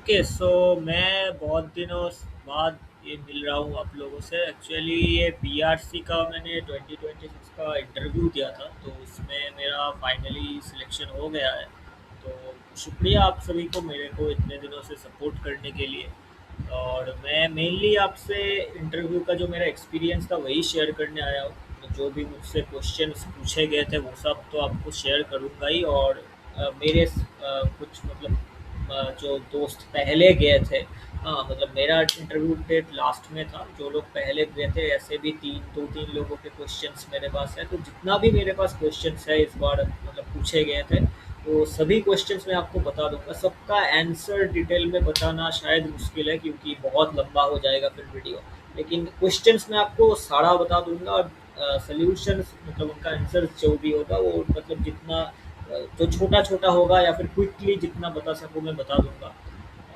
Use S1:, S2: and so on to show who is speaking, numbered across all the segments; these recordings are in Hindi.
S1: ओके सो मैं बहुत दिनों बाद ये मिल रहा हूँ आप लोगों से। एक्चुअली ये बीआरसी का मैंने 2026 का इंटरव्यू दिया था, तो उसमें मेरा फाइनली सिलेक्शन हो गया है। तो शुक्रिया आप सभी को मेरे को इतने दिनों से सपोर्ट करने के लिए। और मैं मेनली आपसे इंटरव्यू का जो मेरा एक्सपीरियंस था वही शेयर करने आया हूँ। तो जो भी मुझसे क्वेश्चंस पूछे गए थे वो सब तो आपको शेयर करूँगा ही। और मेरे कुछ मतलब जो दोस्त पहले गए थे, हाँ मतलब मेरा इंटरव्यू डेट लास्ट में था। जो लोग पहले गए थे ऐसे भी दो तीन लोगों के क्वेश्चंस मेरे पास है। तो जितना भी मेरे पास क्वेश्चंस है इस बार मतलब पूछे गए थे, तो सभी क्वेश्चंस मैं आपको बता दूंगा। सबका आंसर डिटेल में बताना शायद मुश्किल है क्योंकि बहुत लंबा हो जाएगा फिर वीडियो। लेकिन क्वेश्चंस मैं आपको सारा बता दूंगा, और सॉल्यूशंस मतलब उनका आंसर जो भी होगा वो मतलब जितना जो छोटा-छोटा होगा या फिर क्विकली जितना बता सकूँ मैं बता दूँगा।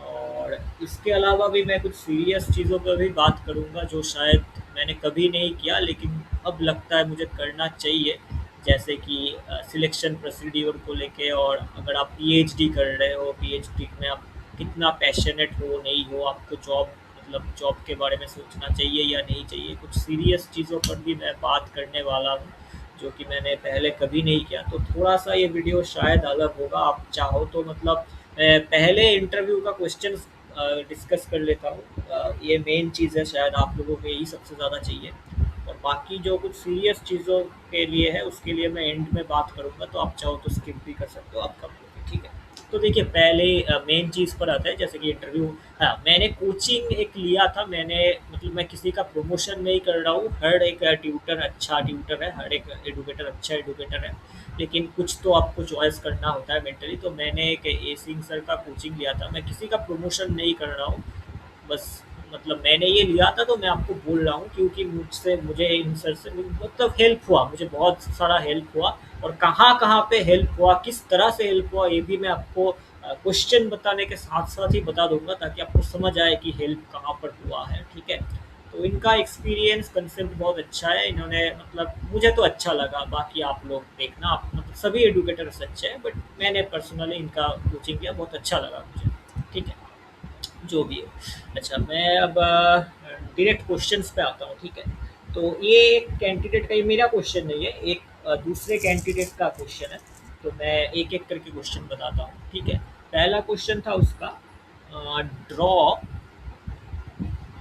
S1: और इसके अलावा भी मैं कुछ सीरियस चीज़ों पर भी बात करूँगा जो शायद मैंने कभी नहीं किया लेकिन अब लगता है मुझे करना चाहिए। जैसे कि सिलेक्शन प्रोसीड्यूर को लेके, और अगर आप पीएचडी कर रहे हो, पीएचडी में आप कितना पैशनेट हो नहीं हो, आपको जॉब मतलब जॉब के बारे में सोचना चाहिए या नहीं चाहिए। कुछ सीरियस चीज़ों पर भी मैं बात करने वाला हूँ जो कि मैंने पहले कभी नहीं किया। तो थोड़ा-सा ये वीडियो शायद अलग होगा। आप चाहो तो मतलब पहले इंटरव्यू का क्वेश्चंस डिस्कस कर लेता हूँ। ये मेन चीज़ है, शायद आप लोगों को यही सबसे ज़्यादा चाहिए। और बाकी जो कुछ सीरियस चीज़ों के लिए है उसके लिए मैं एंड में बात करूँगा, तो आप चाहो तो स्किप भी कर सकते हो, आप कर लोगे, ठीक है। तो देखिए पहले मेन चीज़ पर आता है जैसे कि इंटरव्यू। हाँ, मैंने कोचिंग एक लिया था। मैंने मतलब मैं किसी का प्रमोशन नहीं कर रहा हूँ। हर एक ट्यूटर अच्छा ट्यूटर है, हर एक एडुकेटर अच्छा एडुकेटर है। लेकिन कुछ तो आपको चॉइस करना होता है मेंटली। तो मैंने एक ए सिंह सर का कोचिंग लिया था। मैं किसी का प्रमोशन नहीं कर रहा हूँ, बस मतलब मैंने ये लिया था तो मैं आपको बोल रहा हूँ क्योंकि मुझसे मुझे इन सर से मतलब हेल्प हुआ, मुझे बहुत सारा हेल्प हुआ। और कहाँ-कहाँ पे हेल्प हुआ, किस तरह से हेल्प हुआ, ये भी मैं आपको क्वेश्चन बताने के साथ-साथ ही बता दूँगा ताकि आपको समझ आए कि हेल्प कहाँ पर हुआ है, ठीक है। तो इनका एक्सपीरियंस कंसेप्ट बहुत अच्छा है। इन्होंने मतलब मुझे तो अच्छा लगा, बाकी आप लोग देखना। आप मतलब सभी एडुकेटर्स अच्छे हैं बट मैंने पर्सनली इनका कोचिंग किया, बहुत अच्छा लगा मुझे, ठीक है। जो भी है। अच्छा, मैं अब डायरेक्ट क्वेश्चंस पे आता हूँ, ठीक है। तो ये एक कैंडिडेट का, ये मेरा क्वेश्चन नहीं है, एक दूसरे कैंडिडेट का क्वेश्चन है। तो मैं एक-एक करके क्वेश्चन बताता हूँ, ठीक है। पहला क्वेश्चन था उसका, draw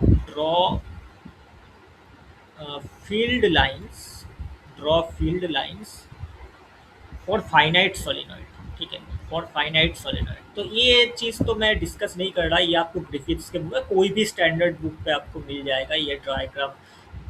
S1: draw field lines draw field lines for finite solenoid, ठीक है। फॉर फाइनाइट सोलेनॉइड, तो ये चीज़ तो मैं डिस्कस नहीं कर रहा, ये आपको ग्रिफिथ्स के बुक में कोई भी स्टैंडर्ड बुक पे आपको मिल जाएगा ये डायग्राम।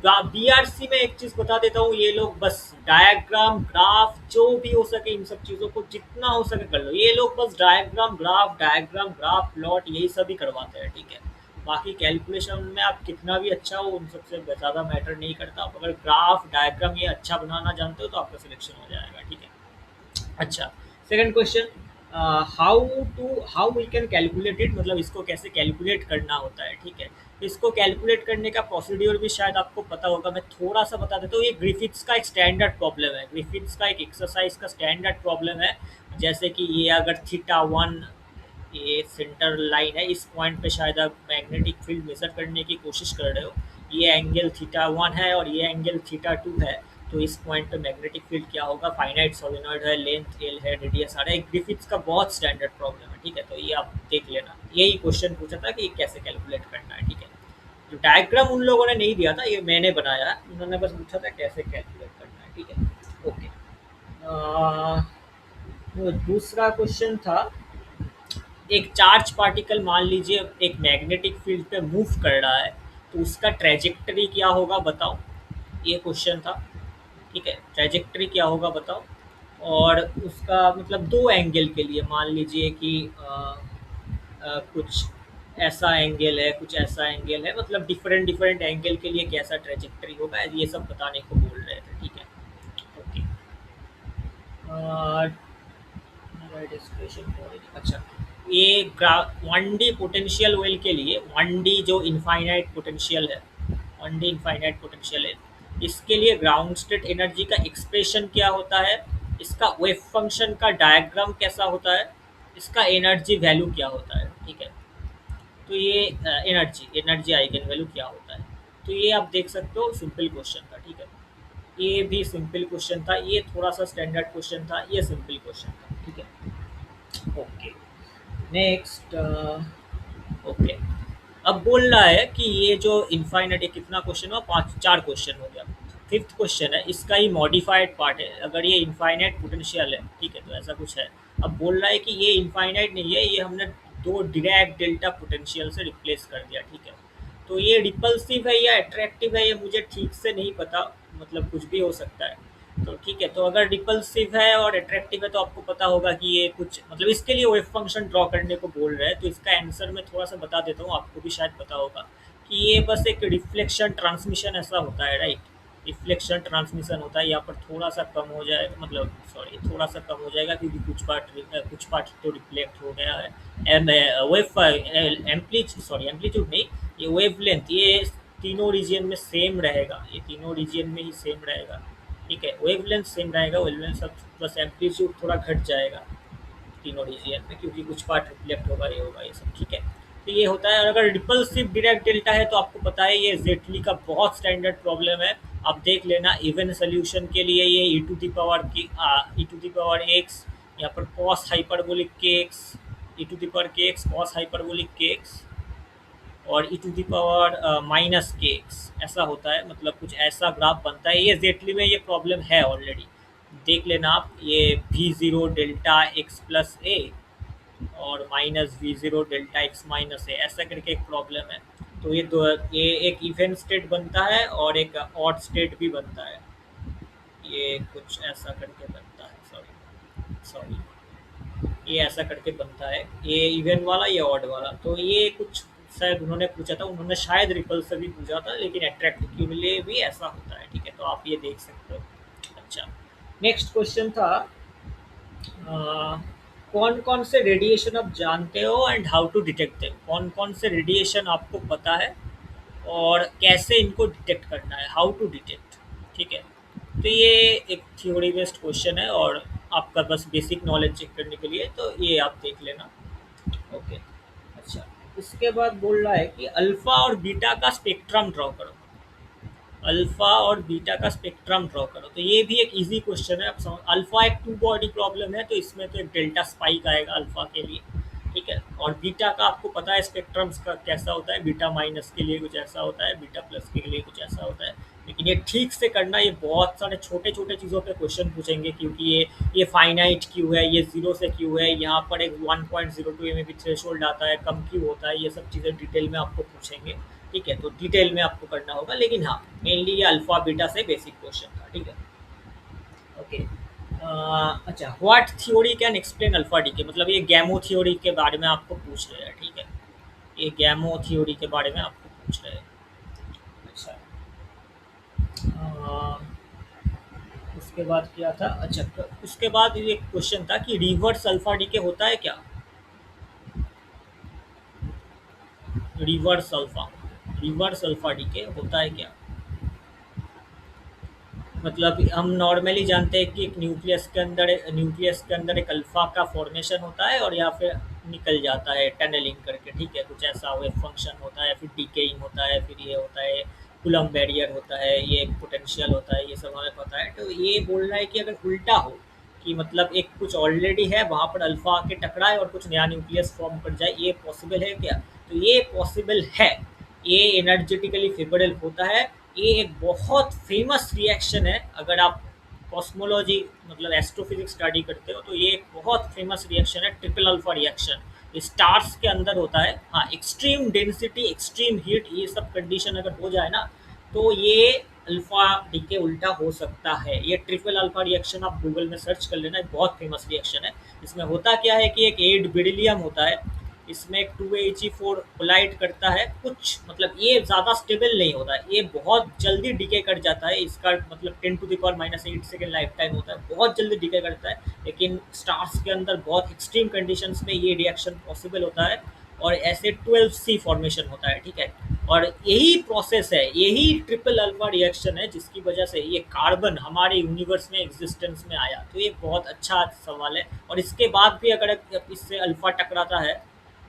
S1: बीआरसी में एक चीज़ बता देता हूँ, ये लोग बस डायग्राम ग्राफ जो भी हो सके इन सब चीज़ों को जितना हो सके कर लो। ये लोग बस डायग्राम ग्राफ प्लॉट यही सब ही करवाते हैं, ठीक है। बाकी कैलकुलेशन में आप कितना भी अच्छा हो उन सबसे ज़्यादा मैटर नहीं करता। आप अगर ग्राफ डायग्राम ये अच्छा बनाना जानते हो तो आपका सिलेक्शन हो जाएगा, ठीक है। अच्छा, second question, how we can calculate it, मतलब इसको कैसे कैलकुलेट करना होता है, ठीक है। इसको कैलकुलेट करने का प्रोसीड्यूर भी शायद आपको पता होगा, मैं थोड़ा सा बता देता हूँ। ये ग्रिफिथ्स का एक स्टैंडर्ड प्रॉब्लम है, ग्रिफिथ्स का एक एक्सरसाइज का स्टैंडर्ड प्रॉब्लम है। जैसे कि ये अगर थीटा वन, ये सेंटर लाइन है, इस पॉइंट पे शायद आप मैग्नेटिक फील्ड मेजर करने की कोशिश कर रहे हो। ये एंगल थीटा वन है और ये एंगल थीटा टू है। तो इस पॉइंट पे मैग्नेटिक फील्ड क्या होगा, फाइनाइट सोलेनॉइड है, लेंथ एल है, रेडियस आर है। ग्रिफिथ्स का बहुत स्टैंडर्ड प्रॉब्लम है, ठीक है। तो ये आप देख लेना, यही क्वेश्चन पूछा था कि कैसे कैलकुलेट करना है, ठीक है। जो डायग्राम उन लोगों ने नहीं दिया था, ये मैंने बनाया है। उन्होंने बस पूछा था कैसे कैलकुलेट करना है, ठीक है। ओके, वो दूसरा क्वेश्चन था, एक चार्ज पार्टिकल मान लीजिए एक मैग्नेटिक फील्ड पे मूव कर रहा है, तो उसका ट्रेजेक्टरी क्या होगा बताओ। ये क्वेश्चन था, ठीक है। ट्रेजेक्टरी क्या होगा बताओ। और उसका मतलब दो एंगल के लिए मान लीजिए कि कुछ ऐसा एंगल है, कुछ ऐसा एंगल है, मतलब डिफरेंट डिफरेंट एंगल के लिए कैसा ट्रेजेक्टरी होगा, ये सब बताने को बोल रहे थे, ठीक है। ओके, अच्छा, ये वन डी पोटेंशियल वेल के लिए, वन डी जो इनफाइनाइट पोटेंशियल है, वन डी इनफाइनाइट पोटेंशियल है, इसके लिए ग्राउंड स्टेट एनर्जी का एक्सप्रेशन क्या होता है, इसका वेव फंक्शन का डायग्राम कैसा होता है, इसका एनर्जी वैल्यू क्या होता है, ठीक है। तो ये एनर्जी एनर्जी आइगन वैल्यू क्या होता है। तो ये आप देख सकते हो, सिंपल क्वेश्चन था, ठीक है। ये भी सिंपल क्वेश्चन था, ये थोड़ा सा स्टैंडर्ड क्वेश्चन था, ये सिंपल क्वेश्चन था, ठीक है। Okay, next. ओके, अब बोल रहा है कि ये जो इनफाइनाइट, ये कितना क्वेश्चन हुआ, पाँच चार क्वेश्चन हो गया। फिफ्थ क्वेश्चन है, इसका ही मॉडिफाइड पार्ट है। अगर ये इनफाइनाइट पोटेंशियल है, ठीक है, तो ऐसा कुछ है। अब बोल रहा है कि ये इनफाइनाइट नहीं है, ये हमने दो डिराक डेल्टा पोटेंशियल से रिप्लेस कर दिया, ठीक है। तो ये रिपल्सिव है या अट्रैक्टिव है, ये मुझे ठीक से नहीं पता, मतलब कुछ भी हो सकता है। तो ठीक है, तो अगर रिपल्सिव है और अट्रैक्टिव है तो आपको पता होगा कि ये कुछ, मतलब इसके लिए वेव फंक्शन ड्रॉ करने को बोल रहे हैं। तो इसका आंसर मैं थोड़ा सा बता देता हूँ, आपको भी शायद पता होगा कि ये बस एक रिफ्लेक्शन ट्रांसमिशन ऐसा होता है, राइट। रिफ्लेक्शन ट्रांसमिशन होता है, यहाँ पर थोड़ा सा कम हो जाएगा, मतलब सॉरी, थोड़ा सा कम हो जाएगा क्योंकि कुछ पार्ट तो रिफ्लेक्ट हो गया है। And wave amplitude, sorry amplitude नहीं, ये वेवलेंथ, ये तीनों रीजन में सेम रहेगा, ये तीनों रीजन में ही सेम रहेगा, ठीक है। वेवलेंथ सेम रहेगा, वेवलेंथ सब, बस एम्पलीट्यूड थोड़ा घट जाएगा तीनों रीजन में, क्योंकि कुछ पार्ट रिफ्लेक्ट होगा, ये होगा, ये सब, ठीक है। तो ये होता है। और अगर रिपल्सिव डायरेक्ट डेल्टा है तो आपको पता है ये जेटली का बहुत स्टैंडर्ड प्रॉब्लम है। आप देख लेना, इवन सोल्यूशन के लिए ये e to the power x, यहाँ पर cos hyperbolic k x, e to the power k x cos hyperbolic k x, और e to the power minus k x, ऐसा होता है। मतलब कुछ ऐसा ग्राफ बनता है, ये जेटली में ये प्रॉब्लम है ऑलरेडी। देख लेना आप, ये V zero delta X plus A और minus V zero delta X minus A, ऐसा करके एक प्रॉब्लम है। तो ये एक इवन स्टेट बनता है और एक ऑड स्टेट भी बनता है, ये कुछ ऐसा करके बनता है, सॉरी सॉरी, ये ऐसा करके बनता है, ये इवन वाला, ये ऑड वाला। तो ये कुछ शायद उन्होंने पूछा था, उन्होंने शायद रिपल से भी पूछा था, लेकिन अट्रैक्ट के लिए भी ऐसा होता है, ठीक है। तो आप ये देख सकते हो। अच्छा, नेक्स्ट क्वेश्चन था, कौन कौन से रेडिएशन आप जानते हो and how to detect them. कौन कौन से रेडिएशन आपको पता है और कैसे इनको डिटेक्ट करना है, हाउ टू डिटेक्ट, ठीक है। तो ये एक थ्योरी बेस्ड क्वेश्चन है और आपका बस बेसिक नॉलेज चेक करने के लिए, तो ये आप देख लेना। ओके, अच्छा, इसके बाद बोल रहा है कि अल्फा और बीटा का स्पेक्ट्रम ड्रॉ करो। अल्फा और बीटा का स्पेक्ट्रम ड्रॉ करो, तो ये भी एक इजी क्वेश्चन है। आप समझ, अल्फा एक टू बॉडी प्रॉब्लम है, तो इसमें तो एक डेल्टा स्पाइक आएगा अल्फा के लिए, ठीक है। और बीटा का आपको पता है स्पेक्ट्रम्स का कैसा होता है, बीटा माइनस के लिए कुछ ऐसा होता है, बीटा प्लस के लिए कुछ ऐसा होता है। लेकिन ये ठीक से करना, ये बहुत सारे छोटे छोटे चीज़ों पे क्वेश्चन पूछेंगे, क्योंकि ये फाइनाइट क्यों है, ये जीरो से क्यों है, यहाँ पर एक 1.02 एम बी थ्रेशोल्ड आता है, कम क्यों होता है, ये सब चीज़ें डिटेल में आपको पूछेंगे, ठीक है। तो डिटेल में आपको करना होगा, लेकिन हाँ, मेनली ये अल्फा बीटा से बेसिक क्वेश्चन था, ठीक है। ओके, अच्छा, what theory can explain alpha D के, मतलब ये गैमो थ्योरी के बारे में आपको पूछ रहे हैं, ठीक है। ये गैमो थ्योरी के बारे में आपको पूछ रहे हैं। अच्छा, उसके बाद क्या था, अच्छा, उसके बाद ये क्वेश्चन था कि रिवर्स अल्फा डी के होता है क्या। Reverse alpha, reverse alpha D के होता है क्या। मतलब हम नॉर्मली जानते हैं कि एक न्यूक्लियस के अंदर एक अल्फा का फॉर्मेशन होता है और या फिर निकल जाता है टनलिंग करके, ठीक है, कुछ ऐसा वेव फंक्शन होता है, फिर डीकेइंग होता है, फिर ये होता है कूलम बैरियर होता है, ये पोटेंशियल होता है, ये सब हमें पता है। तो ये बोल रहा है कि अगर उल्टा हो, कि मतलब एक कुछ ऑलरेडी है वहाँ पर अल्फा आके टकराए और कुछ नया न्यूक्लियस फॉर्म कर जाए, ये पॉसिबल है क्या। तो ये पॉसिबल है, ये एनर्जेटिकली फेवरेबल होता है। ये एक बहुत फेमस रिएक्शन है, अगर आप कॉस्मोलॉजी मतलब एस्ट्रोफिजिक्स स्टडी करते हो तो ये एक बहुत फेमस रिएक्शन है, ट्रिपल अल्फा रिएक्शन। स्टार्स के अंदर होता है, हाँ, एक्सट्रीम डेंसिटी, एक्सट्रीम हीट, ये सब कंडीशन अगर हो जाए ना, तो ये अल्फा डी के उल्टा हो सकता है। ये ट्रिपल अल्फा रिएक्शन आप गूगल में सर्च कर लेना, एक बहुत फेमस रिएक्शन है। इसमें होता क्या है कि एक 8 बेरिलियम होता है, इसमें एक 2He4 कोलाइड करता है, कुछ मतलब ये ज़्यादा स्टेबल नहीं होता है, ये बहुत जल्दी डिके कर जाता है, इसका मतलब 10⁻⁸ सेकेंड लाइफ टाइम होता है, बहुत जल्दी डिके करता है। लेकिन स्टार्स के अंदर बहुत एक्सट्रीम कंडीशंस में ये रिएक्शन पॉसिबल होता है और ऐसे 12C फॉर्मेशन होता है, ठीक है। और यही प्रोसेस है, यही ट्रिपल अल्फा रिएक्शन है जिसकी वजह से ये कार्बन हमारे यूनिवर्स में एग्जिस्टेंस में आया। तो ये बहुत अच्छा सवाल है। और इसके बाद भी अगर इससे अल्फा टकराता है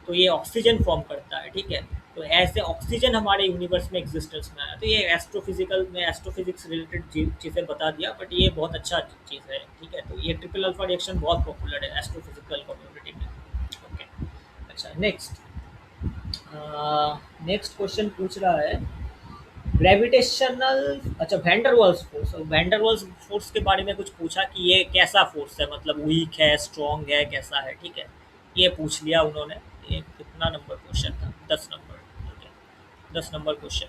S1: तो ये ऑक्सीजन फॉर्म करता है, ठीक है। तो ऐसे ऑक्सीजन हमारे यूनिवर्स में एग्जिस्टेंस में आया, तो ये एस्ट्रोफिजिकल में एस्ट्रोफिजिक्स रिलेटेड चीज़ें बता दिया, बट ये बहुत अच्छा चीज़ है, ठीक है। तो ये ट्रिपल अल्फा रिएक्शन बहुत पॉपुलर है एस्ट्रोफिजिकल कम्युनिटी में। ओके। अच्छा, नेक्स्ट क्वेश्चन पूछ रहा है ग्रेविटेशनल, अच्छा वैंडरवाल्स फोर्स, वैंडरवाल्स फोर्स के बारे में कुछ पूछा कि ये कैसा फोर्स है, मतलब वीक है, स्ट्रॉन्ग है, कैसा है, ठीक है। ये पूछ लिया उन्होंने। ये कितना नंबर क्वेश्चन था? 10 नंबर, ठीक है। 10 नंबर क्वेश्चन।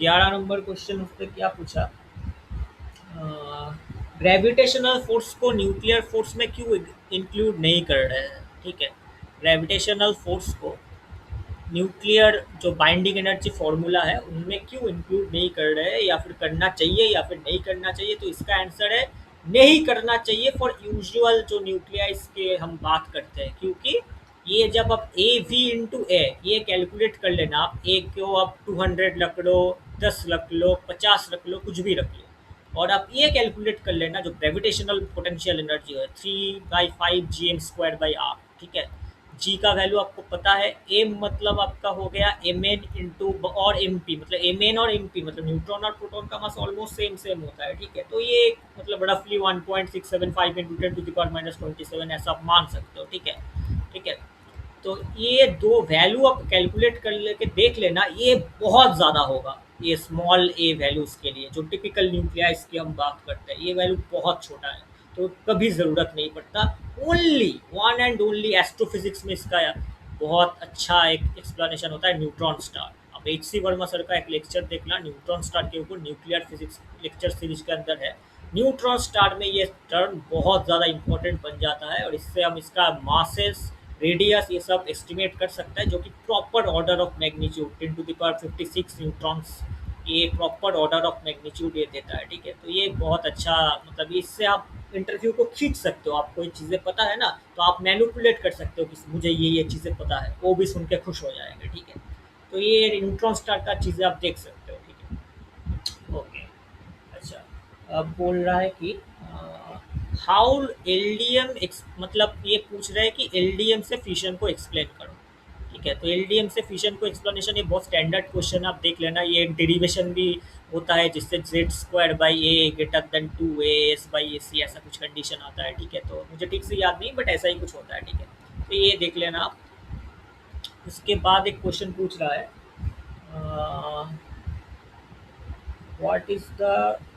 S1: 11 नंबर क्वेश्चन उसने क्या पूछा, ग्रेविटेशनल फोर्स को न्यूक्लियर फोर्स में क्यों इंक्लूड नहीं कर रहे हैं, ठीक है। ग्रेविटेशनल फोर्स को न्यूक्लियर जो बाइंडिंग एनर्जी फार्मूला है उनमें क्यों इंक्लूड नहीं कर रहे हैं, या फिर करना चाहिए या फिर नहीं करना चाहिए, तो इसका आंसर है नहीं करना चाहिए फॉर यूजुअल जो न्यूक्लियाइज के हम बात करते हैं, क्योंकि ये जब आप ए वी इंटू ए ये कैलकुलेट कर लेना, आप ए को आप 200 रख लो, 10 रख लो, 50 रख लो, कुछ भी रख लो, और आप ये कैलकुलेट कर लेना जो ग्रेविटेशनल पोटेंशियल एनर्जी है 3/5 GM² बाई आर, ठीक है। जी का वैल्यू आपको पता है, एम मतलब आपका हो गया एम एन इंटू और एम पी, मतलब एम एन और एम पी मतलब न्यूट्रॉन और प्रोटॉन का मास ऑलमोस्ट सेम सेम होता है, ठीक है। तो ये मतलब रफली 1.675 इंटू 10⁻27 ऐसा आप मान सकते हो, ठीक है, ठीक है। तो ये दो वैल्यू आप कैलकुलेट कर लेके देख लेना, ये बहुत ज़्यादा होगा, ये स्मॉल ए वैल्यूज़ के लिए जो टिपिकल न्यूक्लियाइज की हम बात करते हैं, ये वैल्यू बहुत छोटा है, तो कभी ज़रूरत नहीं पड़ता। Only one and only astrophysics में इसका बहुत अच्छा एक एक्सप्लेनेशन होता है, न्यूट्रॉन स्टार। अब H.C. वर्मा सर का एक लेक्चर देखना न्यूट्रॉन स्टार के ऊपर, न्यूक्लियर फिजिक्स लेक्चर सीरीज के अंदर है। न्यूट्रॉन स्टार में ये टर्म बहुत ज़्यादा इंपॉर्टेंट बन जाता है, और इससे हम इसका मासेस, रेडियस, ये सब एस्टिमेट कर सकता है, जो कि proper order of magnitude 10⁻56 neutrons, ये प्रॉपर ऑर्डर ऑफ मैग्नीट्यूड ये देता है, ठीक है। तो ये बहुत अच्छा, मतलब इससे आप इंटरव्यू को खींच सकते हो, आपको ये चीज़ें पता है ना, तो आप मैनिपुलेट कर सकते हो कि मुझे ये चीज़ें पता है, वो भी सुन के खुश हो जाएंगे, ठीक है। तो ये न्यूट्रॉन स्टार का चीज़ें आप देख सकते हो, ठीक है। ओके। अच्छा, अब बोल रहा है कि हाउ एलडीएम, मतलब ये पूछ रहा है कि एलडीएम से फिशन को एक्सप्लेन करो, ठीक है। तो एलडीएम से फिशन को एक्सप्लेनेशन, ये बहुत स्टैंडर्ड क्वेश्चन आप देख लेना, ये डेरिवेशन भी होता है जिससे Z² by A greater than 2 AS by AC ऐसा कुछ कंडीशन आता है, ठीक है। तो मुझे ठीक से याद नहीं, बट ऐसा ही कुछ होता है, ठीक है। तो ये देख लेना आप। उसके बाद एक क्वेश्चन पूछ रहा है, what is the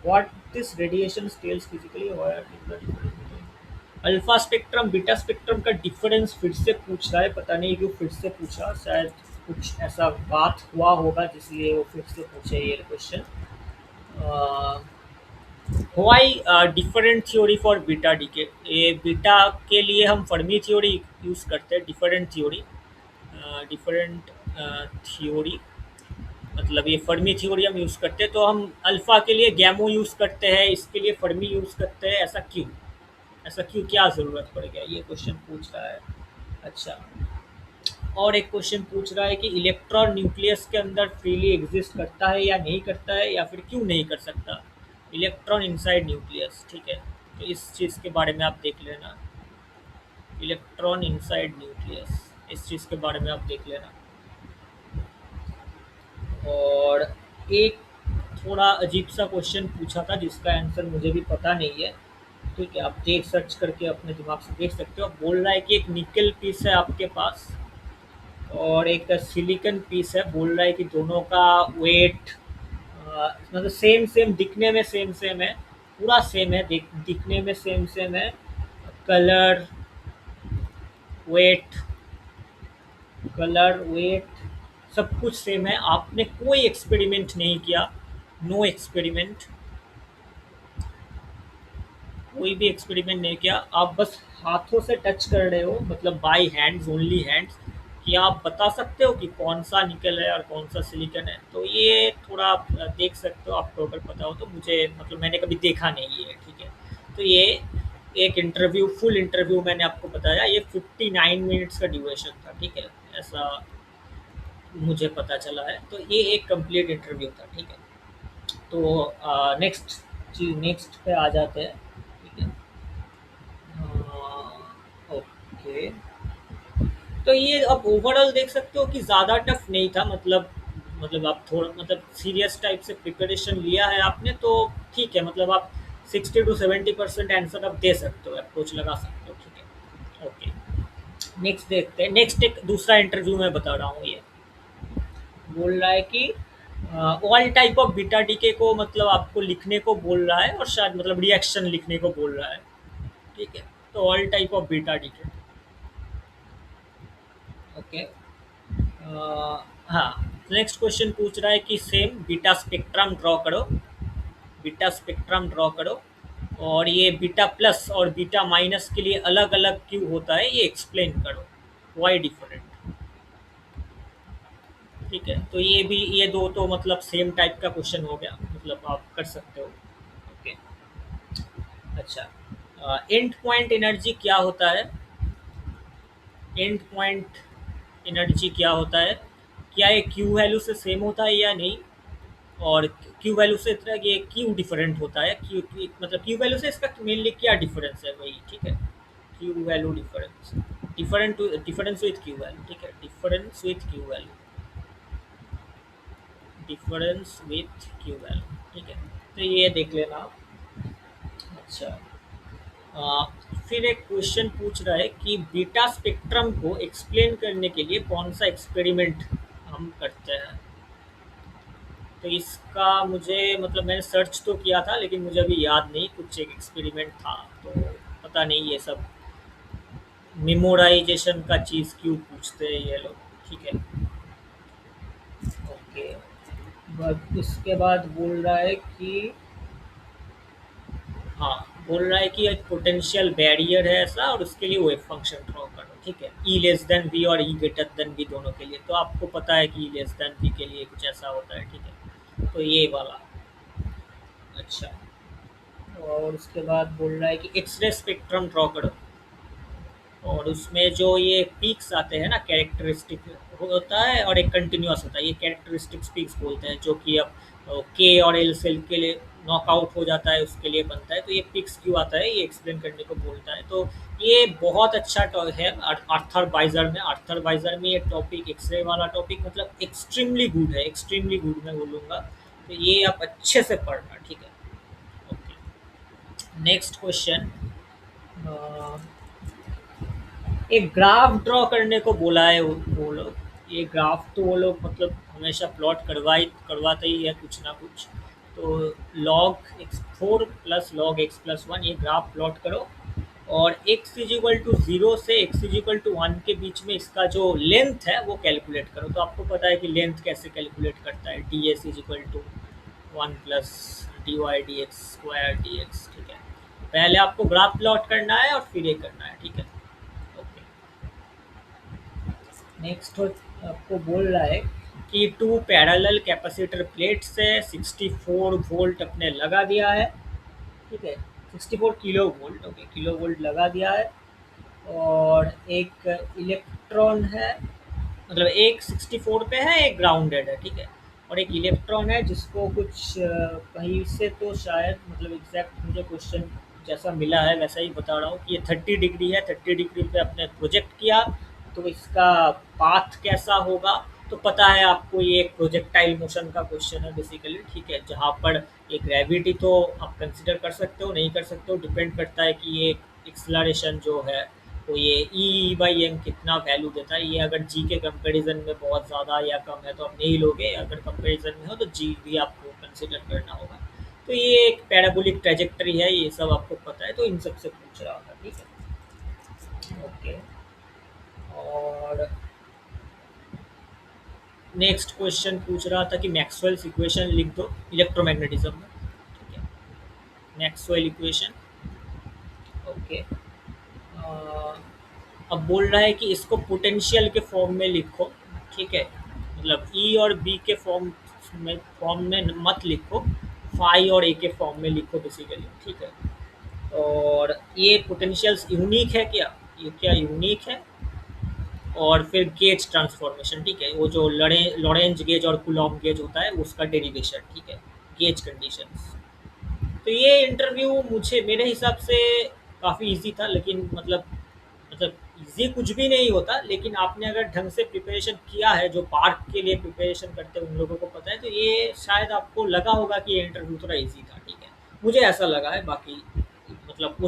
S1: what this radiation scales physically, what is the difference between alpha spectrum beta spectrum का डिफरेंस फिर से पूछ रहा है, पता नहीं क्यों फिर से पूछा, शायद कुछ ऐसा बात हुआ होगा जिसलिए वो फिर से पूछे ये question. Why different theory for beta decay, ये बीटा के लिए हम फर्मी थ्योरी यूज़ करते हैं, डिफरेंट थ्योरी, डिफरेंट थ्योरी मतलब ये फर्मी थ्योरी हम यूज़ करते हैं, तो हम अल्फ़ा के लिए गैमो यूज़ करते हैं, इसके लिए फर्मी यूज़ करते हैं, ऐसा क्यों, ऐसा क्यों, क्या ज़रूरत पड़ गया, ये क्वेश्चन पूछ रहा है। अच्छा, और एक क्वेश्चन पूछ रहा है कि इलेक्ट्रॉन न्यूक्लियस के अंदर फ्रीली एग्जिस्ट करता है या नहीं करता है, या फिर क्यों नहीं कर सकता, इलेक्ट्रॉन इनसाइड न्यूक्लियस, ठीक है। तो इस चीज़ के बारे में आप देख लेना, इलेक्ट्रॉन इनसाइड न्यूक्लियस, इस चीज़ के बारे में आप देख लेना। और एक थोड़ा अजीब सा क्वेश्चन पूछा था जिसका आंसर मुझे भी पता नहीं है, ठीक है। आप देख सर्च करके अपने दिमाग से देख सकते हो। बोल रहा है कि एक निकल पीस है आपके पास और एक सिलिकन पीस है, बोल रहा है कि दोनों का वेट मतलब सेम सेम, दिखने में सेम सेम है, पूरा सेम है, दिखने में सेम सेम है, कलर, वेट, कलर, वेट, सब कुछ सेम है, आपने कोई एक्सपेरिमेंट नहीं किया, नो एक्सपेरिमेंट, कोई भी एक्सपेरिमेंट नहीं किया, आप बस हाथों से टच कर रहे हो, मतलब बाय हैंड्स, ओनली हैंड्स, कि आप बता सकते हो कि कौन सा निकल है और कौन सा सिलिकन है। तो ये थोड़ा आप देख सकते हो, आपको अगर पता हो तो, मुझे मतलब मैंने कभी देखा नहीं है, ठीक है। तो ये एक इंटरव्यू, फुल इंटरव्यू मैंने आपको बताया, ये 59 मिनट्स का ड्यूरेशन था, ठीक है, ऐसा मुझे पता चला है। तो ये एक कंप्लीट इंटरव्यू था, ठीक है। तो नेक्स्ट चीज, नेक्स्ट पे आ जाते हैं, ठीक है। ओके। तो ये आप ओवरऑल देख सकते हो कि ज़्यादा टफ नहीं था, मतलब आप थोड़ा मतलब सीरियस टाइप से प्रिपरेशन लिया है आपने तो ठीक है, मतलब आप 60 to 70% आंसर आप दे सकते हो, अप्रोच लगा सकते हो, ठीक है। ओके, नेक्स्ट देखते हैं। नेक्स्ट एक दूसरा इंटरव्यू मैं बता रहा हूँ, ये बोल रहा है कि all type of beta decay को मतलब आपको लिखने को बोल रहा है, और शायद मतलब रिएक्शन लिखने को बोल रहा है, ठीक है। तो all type of beta decay, okay. हाँ, नेक्स्ट क्वेश्चन पूछ रहा है कि सेम बीटा स्पेक्ट्रम ड्रॉ करो, बीटा स्पेक्ट्रम ड्रॉ करो, और ये बीटा प्लस और बीटा माइनस के लिए अलग अलग क्यों होता है ये एक्सप्लेन करो, वाई डिफरेंट, ठीक है। तो ये भी, ये दो तो मतलब सेम टाइप का क्वेश्चन हो गया, मतलब आप कर सकते हो, ओके। अच्छा, एंड पॉइंट एनर्जी क्या होता है, एंड पॉइंट एनर्जी क्या होता है, क्या ये क्यू वैल्यू से सेम होता है या नहीं, और क्यू वैल्यू से इतना ये क्यू डिफरेंट होता है, मतलब क्यू वैल्यू से इसका मेनली क्या डिफरेंस है वही, ठीक है। Q value difference, difference with Q value, ठीक है, difference with Q value, difference with Q value, ठीक है। तो ये देख लेना आप। अच्छा, आ, फिर एक क्वेश्चन पूछ रहा है कि बीटा स्पेक्ट्रम को एक्सप्लेन करने के लिए कौन सा एक्सपेरिमेंट हम करते हैं। तो इसका मुझे मतलब मैंने सर्च तो किया था लेकिन मुझे अभी याद नहीं, कुछ एक एक्सपेरिमेंट था, तो पता नहीं ये सब मेमोराइजेशन का चीज़ क्यों पूछते हैं ये लोग, ठीक है। ओके, बट इसके बाद बोल रहा है कि, हाँ, बोल रहा है कि एक पोटेंशियल बैरियर है ऐसा, और उसके लिए वेव फंक्शन ड्रॉ करो, ठीक है। ई लेस देन वी और ई ग्रेटर देन वी दोनों के लिए, तो आपको पता है कि ई लेस देन वी के लिए कुछ ऐसा होता है, ठीक है। तो ये वाला, अच्छा। और उसके बाद बोल रहा है कि एक्सरे स्पेक्ट्रम ड्रॉ करो, और उसमें जो ये पीक्स आते हैं ना, कैरेक्टरिस्टिक होता है और एक कंटिन्यूअस होता है, ये कैरेक्टरिस्टिक्स पीक्स बोलते हैं, जो कि अब के और एल सेल के लिए नॉकआउट हो जाता है उसके लिए बनता है, तो ये पिक्स क्यों आता है ये एक्सप्लेन करने को बोलता है। तो ये बहुत अच्छा है आर्थर बाइजर में, आर्थर बाइजर में ये टॉपिक, एक्सरे वाला टॉपिक मतलब एक्सट्रीमली गुड है, एक्सट्रीमली गुड मैं बोलूँगा। तो ये आप अच्छे से पढ़ना, ठीक है। ओके, नेक्स्ट क्वेश्चन, एक ग्राफ ड्रॉ करने को बोला है वो लोग, ये ग्राफ तो वो लोग मतलब हमेशा प्लॉट करवाते ही है कुछ ना कुछ। तो log X four plus log X plus one, ये ग्राफ प्लॉट करो, और X is equal to zero से X is equal to one के बीच में इसका जो लेंथ है वो कैलकुलेट करो। तो आपको पता है कि लेंथ कैसे कैलकुलेट करता है, d s is equal to one plus d y d x square d x, ठीक है। पहले आपको ग्राफ प्लॉट करना है और फिर ये करना है, ठीक है। ओके, नेक्स्ट आपको बोल रहा है कि टू पैरेलल कैपेसिटर प्लेट से 64 वोल्ट अपने लगा दिया है, ठीक है। 64 kilo volt, okay, kilo volt लगा दिया है, और एक इलेक्ट्रॉन है, मतलब एक 64 पे है, एक ग्राउंडेड है, ठीक है। और एक इलेक्ट्रॉन है जिसको कुछ कहीं से तो शायद मतलब एग्जैक्ट मुझे क्वेश्चन जैसा मिला है वैसा ही बता रहा हूँ कि ये 30 डिग्री है, 30 डिग्री पे अपने प्रोजेक्ट किया, तो इसका पाथ कैसा होगा। तो पता है आपको ये एक प्रोजेक्टाइल मोशन का क्वेश्चन है बेसिकली, ठीक है, जहाँ पर ये ग्रेविटी तो आप कंसिडर कर सकते हो नहीं कर सकते हो, डिपेंड करता है कि ये एक्सलरेशन जो है तो ये ई बाई एम कितना वैल्यू देता है। ये अगर जी के कंपैरिजन में बहुत ज़्यादा या कम है तो आप नहीं लोगे, अगर कंपैरिजन में हो तो जी भी आपको कंसिडर करना होगा। तो ये एक पैराबोलिक ट्रेजेक्टरी है, ये सब आपको पता है, तो इन सब से पूछ रहा था, ठीक है। ओके, और नेक्स्ट क्वेश्चन पूछ रहा था कि मैक्सवेल्स इक्वेशन लिख दो इलेक्ट्रोमैग्नेटिज्म में, ठीक है। Maxwell equation, okay. अब बोल रहा है कि इसको पोटेंशियल के फॉर्म में लिखो, ठीक है, मतलब ई और बी के फॉर्म में मत लिखो, फाई और ए के फॉर्म में लिखो बेसिकली, ठीक है। और ये पोटेंशियल्स यूनिक है क्या, ये क्या यूनिक है, और फिर गेज ट्रांसफॉर्मेशन, ठीक है, वो जो लॉरेंज गेज और कुलॉम गेज होता है उसका डेरिवेशन, ठीक है, गेज कंडीशंस। तो ये इंटरव्यू मुझे मेरे हिसाब से काफ़ी इजी था, लेकिन मतलब ईज़ी कुछ भी नहीं होता, लेकिन आपने अगर ढंग से प्रिपरेशन किया है, जो पार्क के लिए प्रिपरेशन करते हैं उन लोगों को पता है, तो ये शायद आपको लगा होगा कि ये इंटरव्यू थोड़ा ईज़ी था, ठीक है। मुझे ऐसा लगा है, बाकी मतलब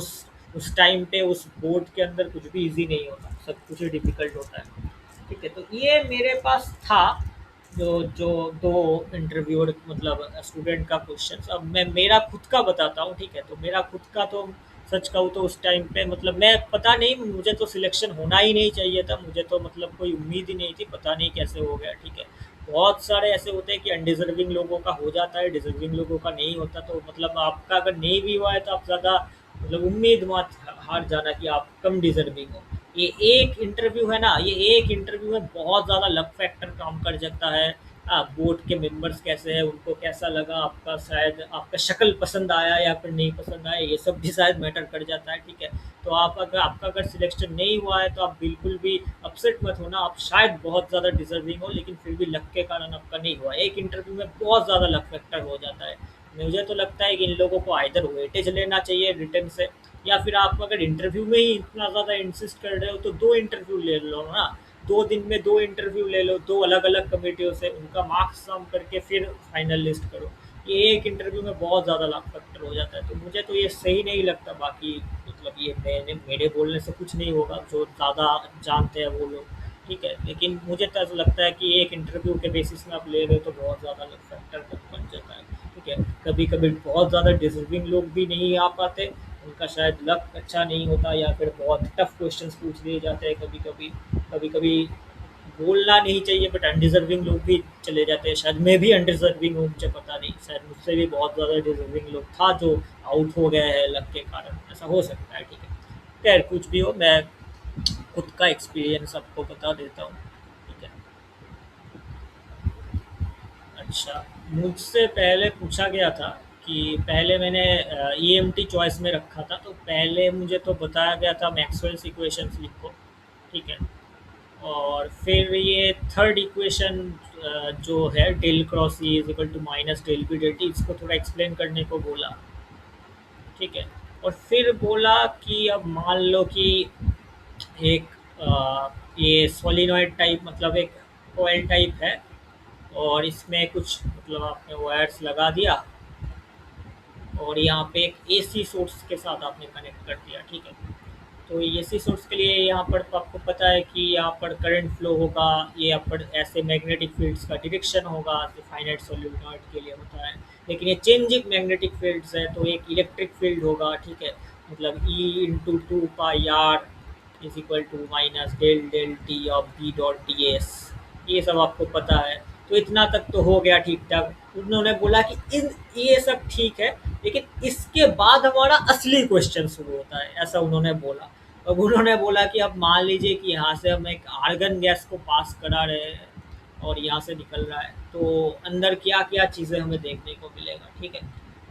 S1: उस टाइम पे उस बोर्ड के अंदर कुछ भी ईज़ी नहीं होता, सब कुछ ही डिफ़िकल्ट होता है। ठीक है, तो ये मेरे पास था जो जो 2 इंटरव्यूअर मतलब स्टूडेंट का क्वेश्चन। अब मैं मेरा खुद का बताता हूँ, ठीक है? तो मेरा खुद का तो सच कहूँ तो उस टाइम पे मतलब मैं पता नहीं, मुझे तो सिलेक्शन होना ही नहीं चाहिए था, मुझे तो मतलब कोई उम्मीद ही नहीं थी, पता नहीं कैसे हो गया, ठीक है? बहुत सारे ऐसे होते हैं कि अनडिज़र्विंग लोगों का हो जाता है, डिज़र्विंग लोगों का नहीं होता, तो मतलब आपका अगर नहीं भी हुआ है तो आप ज़्यादा मतलब उम्मीद मत हार जाना कि आप कम डिज़र्विंग हो। ये एक इंटरव्यू है ना, ये एक इंटरव्यू में बहुत ज़्यादा लक फैक्टर काम कर जाता है। बोर्ड के मेंबर्स कैसे हैं, उनको कैसा लगा आपका, शायद आपका शक्ल पसंद आया या फिर नहीं पसंद आया, ये सब भी शायद मैटर कर जाता है, ठीक है। तो आपका अगर सिलेक्शन नहीं हुआ है तो आप बिल्कुल भी अपसेट मत होना, आप शायद बहुत ज़्यादा डिजर्विंग हो, लेकिन फिर भी लक के कारण आपका नहीं हुआ। एक इंटरव्यू में बहुत ज़्यादा लक फैक्टर हो जाता है। मुझे तो लगता है कि इन लोगों को आइदर वेटेज लेना चाहिए रिटर्न से, या फिर आप अगर इंटरव्यू में ही इतना ज़्यादा इंसिस्ट कर रहे हो तो 2 इंटरव्यू ले लो ना। 2 दिन में 2 इंटरव्यू ले लो, 2 अलग-अलग कमिटियों से, उनका मार्क्स सम करके फिर फाइनल लिस्ट करो। ये एक इंटरव्यू में बहुत ज़्यादा लाभ फैक्टर हो जाता है, तो मुझे तो ये सही नहीं लगता। बाकी मतलब ये मेरे बोलने से कुछ नहीं होगा, जो ज़्यादा जानते हैं वो लोग, ठीक है। लेकिन मुझे तो ऐसा लगता है कि एक इंटरव्यू के बेसिस में आप ले रहे हो तो बहुत ज़्यादा लाभ फैक्टर बन जाता है, ठीक है। कभी-कभी बहुत ज़्यादा डिज़र्विंग लोग भी नहीं आ पाते, उनका शायद लक अच्छा नहीं होता, या फिर बहुत टफ क्वेश्चंस पूछ लिए जाते हैं कभी-कभी। कभी-कभी बोलना नहीं चाहिए बट अनडिज़र्विंग लोग भी चले जाते हैं, शायद मैं भी अनडिज़र्विंग हूँ, मुझे पता नहीं, शायद मुझसे भी बहुत ज़्यादा डिज़र्विंग लोग था जो आउट हो गया है लक के कारण, ऐसा हो सकता है, ठीक है। खैर कुछ भी हो, मैं खुद का एक्सपीरियंस आपको बता देता हूँ, ठीक है। अच्छा, मुझसे पहले पूछा गया था कि पहले मैंने ईएमटी चॉइस में रखा था, तो पहले मुझे तो बताया गया था मैक्सवेल्स इक्वेशंस लिखो, ठीक है। और फिर ये थर्ड इक्वेशन जो है del cross E is equal to minus del B del t, इसको थोड़ा एक्सप्लेन करने को बोला, ठीक है। और फिर बोला कि अब मान लो कि एक ये सोलिनॉइड टाइप मतलब एक कोयल टाइप है, और इसमें कुछ मतलब आपने वायर्स लगा दिया, और यहाँ पे एक एसी सोर्स के साथ आपने कनेक्ट कर दिया, ठीक है। तो एसी सोर्स के लिए यहाँ पर तो आपको पता है कि यहाँ पर करंट फ्लो होगा, ये यहाँ पर ऐसे मैग्नेटिक फील्ड्स का डायरेक्शन होगा जो फाइनाइट सोलिनॉइड के लिए होता है। लेकिन ये चेंजिंग मैग्नेटिक फील्ड्स है, तो एक इलेक्ट्रिक फील्ड होगा, ठीक है। मतलब E into 2 pi R is equal to minus del del t of B dot D S, ये सब आपको पता है। तो इतना तक तो हो गया ठीक ठाक। उन्होंने बोला कि इन ये सब ठीक है, लेकिन इसके बाद हमारा असली क्वेश्चन शुरू होता है, ऐसा उन्होंने बोला। अब उन्होंने बोला कि अब मान लीजिए कि यहाँ से हम एक आर्गन गैस को पास करा रहे हैं और यहाँ से निकल रहा है, तो अंदर क्या क्या चीज़ें हमें देखने को मिलेगा, ठीक है।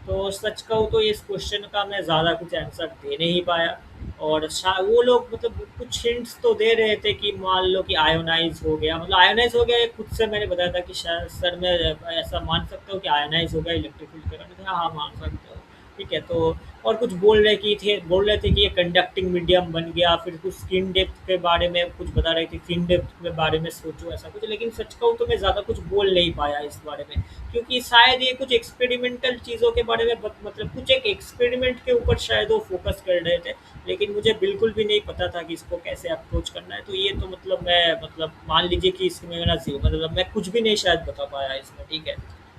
S1: तो सच कहूँ तो इस क्वेश्चन का मैं ज़्यादा कुछ आंसर दे नहीं पाया, और वो लोग मतलब कुछ हिंट्स तो दे रहे थे कि मान लो कि आयोनाइज हो गया, मतलब आयोनाइज हो गया, ये खुद से मैंने बताया था कि शायद सर मैं ऐसा मान सकता हूँ कि आयोनाइज हो गया इलेक्ट्रिक फील्ड के कारण, हाँ हाँ मान सकते हो, ठीक है। तो और कुछ बोल रहे थे कि ये कंडक्टिंग मीडियम बन गया, फिर कुछ स्किन डेप्थ के बारे में कुछ बता रहे थे, स्किन डेप्थ के बारे में सोचो ऐसा कुछ। लेकिन सच कहूँ तो मैं ज़्यादा कुछ बोल नहीं पाया इस बारे में, क्योंकि शायद ये कुछ एक्सपेरिमेंटल चीज़ों के बारे में मतलब कुछ एक एक्सपेरिमेंट के ऊपर शायद वो फोकस कर रहे थे, लेकिन मुझे बिल्कुल भी नहीं पता था कि इसको कैसे अप्रोच करना है। तो ये तो मतलब मैं मतलब मान लीजिए कि इसमें मेरा जीरो मतलब मैं कुछ भी नहीं शायद बता पाया इसमें, ठीक है।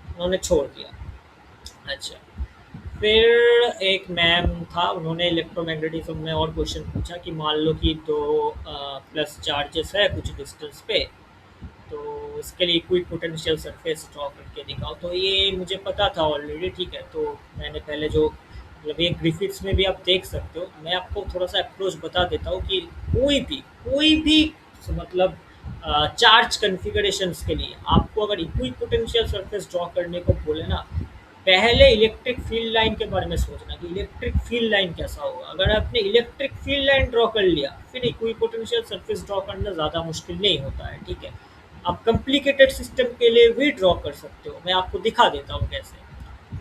S1: उन्होंने छोड़ दिया। अच्छा, फिर एक मैम था, उन्होंने इलेक्ट्रोमैग्नेटिज्म में और क्वेश्चन पूछा कि मान लो कि दो प्लस चार्जेस है कुछ डिस्टेंस पे, तो इसके लिए इक्वी पोटेंशियल सरफेस ड्रॉ करके दिखाओ। तो ये मुझे पता था ऑलरेडी, ठीक है। तो मैंने पहले जो मतलब ये ग्रिफिथ्स में भी आप देख सकते हो, मैं आपको थोड़ा सा अप्रोच बता देता हूँ कि कोई भी मतलब चार्ज कन्फिगरेशंस के लिए आपको अगर इक्वी पोटेंशियल सरफेस ड्रॉ करने को बोले ना, पहले इलेक्ट्रिक फील्ड लाइन के बारे में सोचना कि इलेक्ट्रिक फील्ड लाइन कैसा होगा। अगर आपने इलेक्ट्रिक फील्ड लाइन ड्रॉ कर लिया, फिर इक्वी पोटेंशियल सरफेस ड्रॉ करना ज़्यादा मुश्किल नहीं होता है, ठीक है। आप कॉम्प्लिकेटेड सिस्टम के लिए भी ड्रॉ कर सकते हो, मैं आपको दिखा देता हूँ कैसे,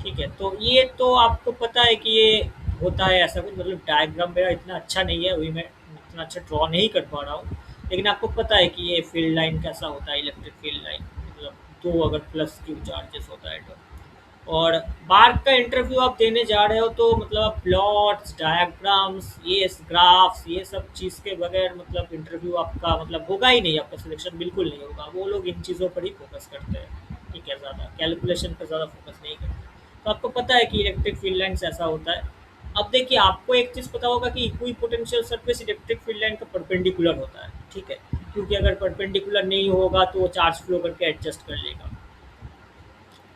S1: ठीक है। तो ये तो आपको पता है कि ये होता है ऐसा कुछ, मतलब डायग्राम मेरा इतना अच्छा नहीं है, अभी मैं इतना अच्छा ड्रॉ नहीं कर पा रहा हूँ, लेकिन आपको पता है कि ये फील्ड लाइन कैसा होता है, इलेक्ट्रिक फील्ड लाइन मतलब दो अगर प्लस क्यू चार्जेस होता है तो। और बार्क का इंटरव्यू आप देने जा रहे हो तो मतलब प्लॉट्स, डायग्राम्स, ये ग्राफ्स, ये सब चीज़ के बगैर मतलब इंटरव्यू आपका मतलब होगा ही नहीं, आपका सिलेक्शन बिल्कुल नहीं होगा। वो लोग इन चीज़ों पर ही फोकस करते हैं, ठीक है, ज़्यादा कैलकुलेशन पर ज़्यादा फोकस नहीं करते। तो आपको पता है कि इलेक्ट्रिक फील्ड लाइन्स ऐसा होता है। अब देखिए, आपको एक चीज़ पता होगा कि equi potential surface electric field line का परपेंडिकुलर होता है, ठीक है, क्योंकि अगर परपेंडिकुलर नहीं होगा तो वो चार्ज फ्लो करके एडजस्ट कर लेगा,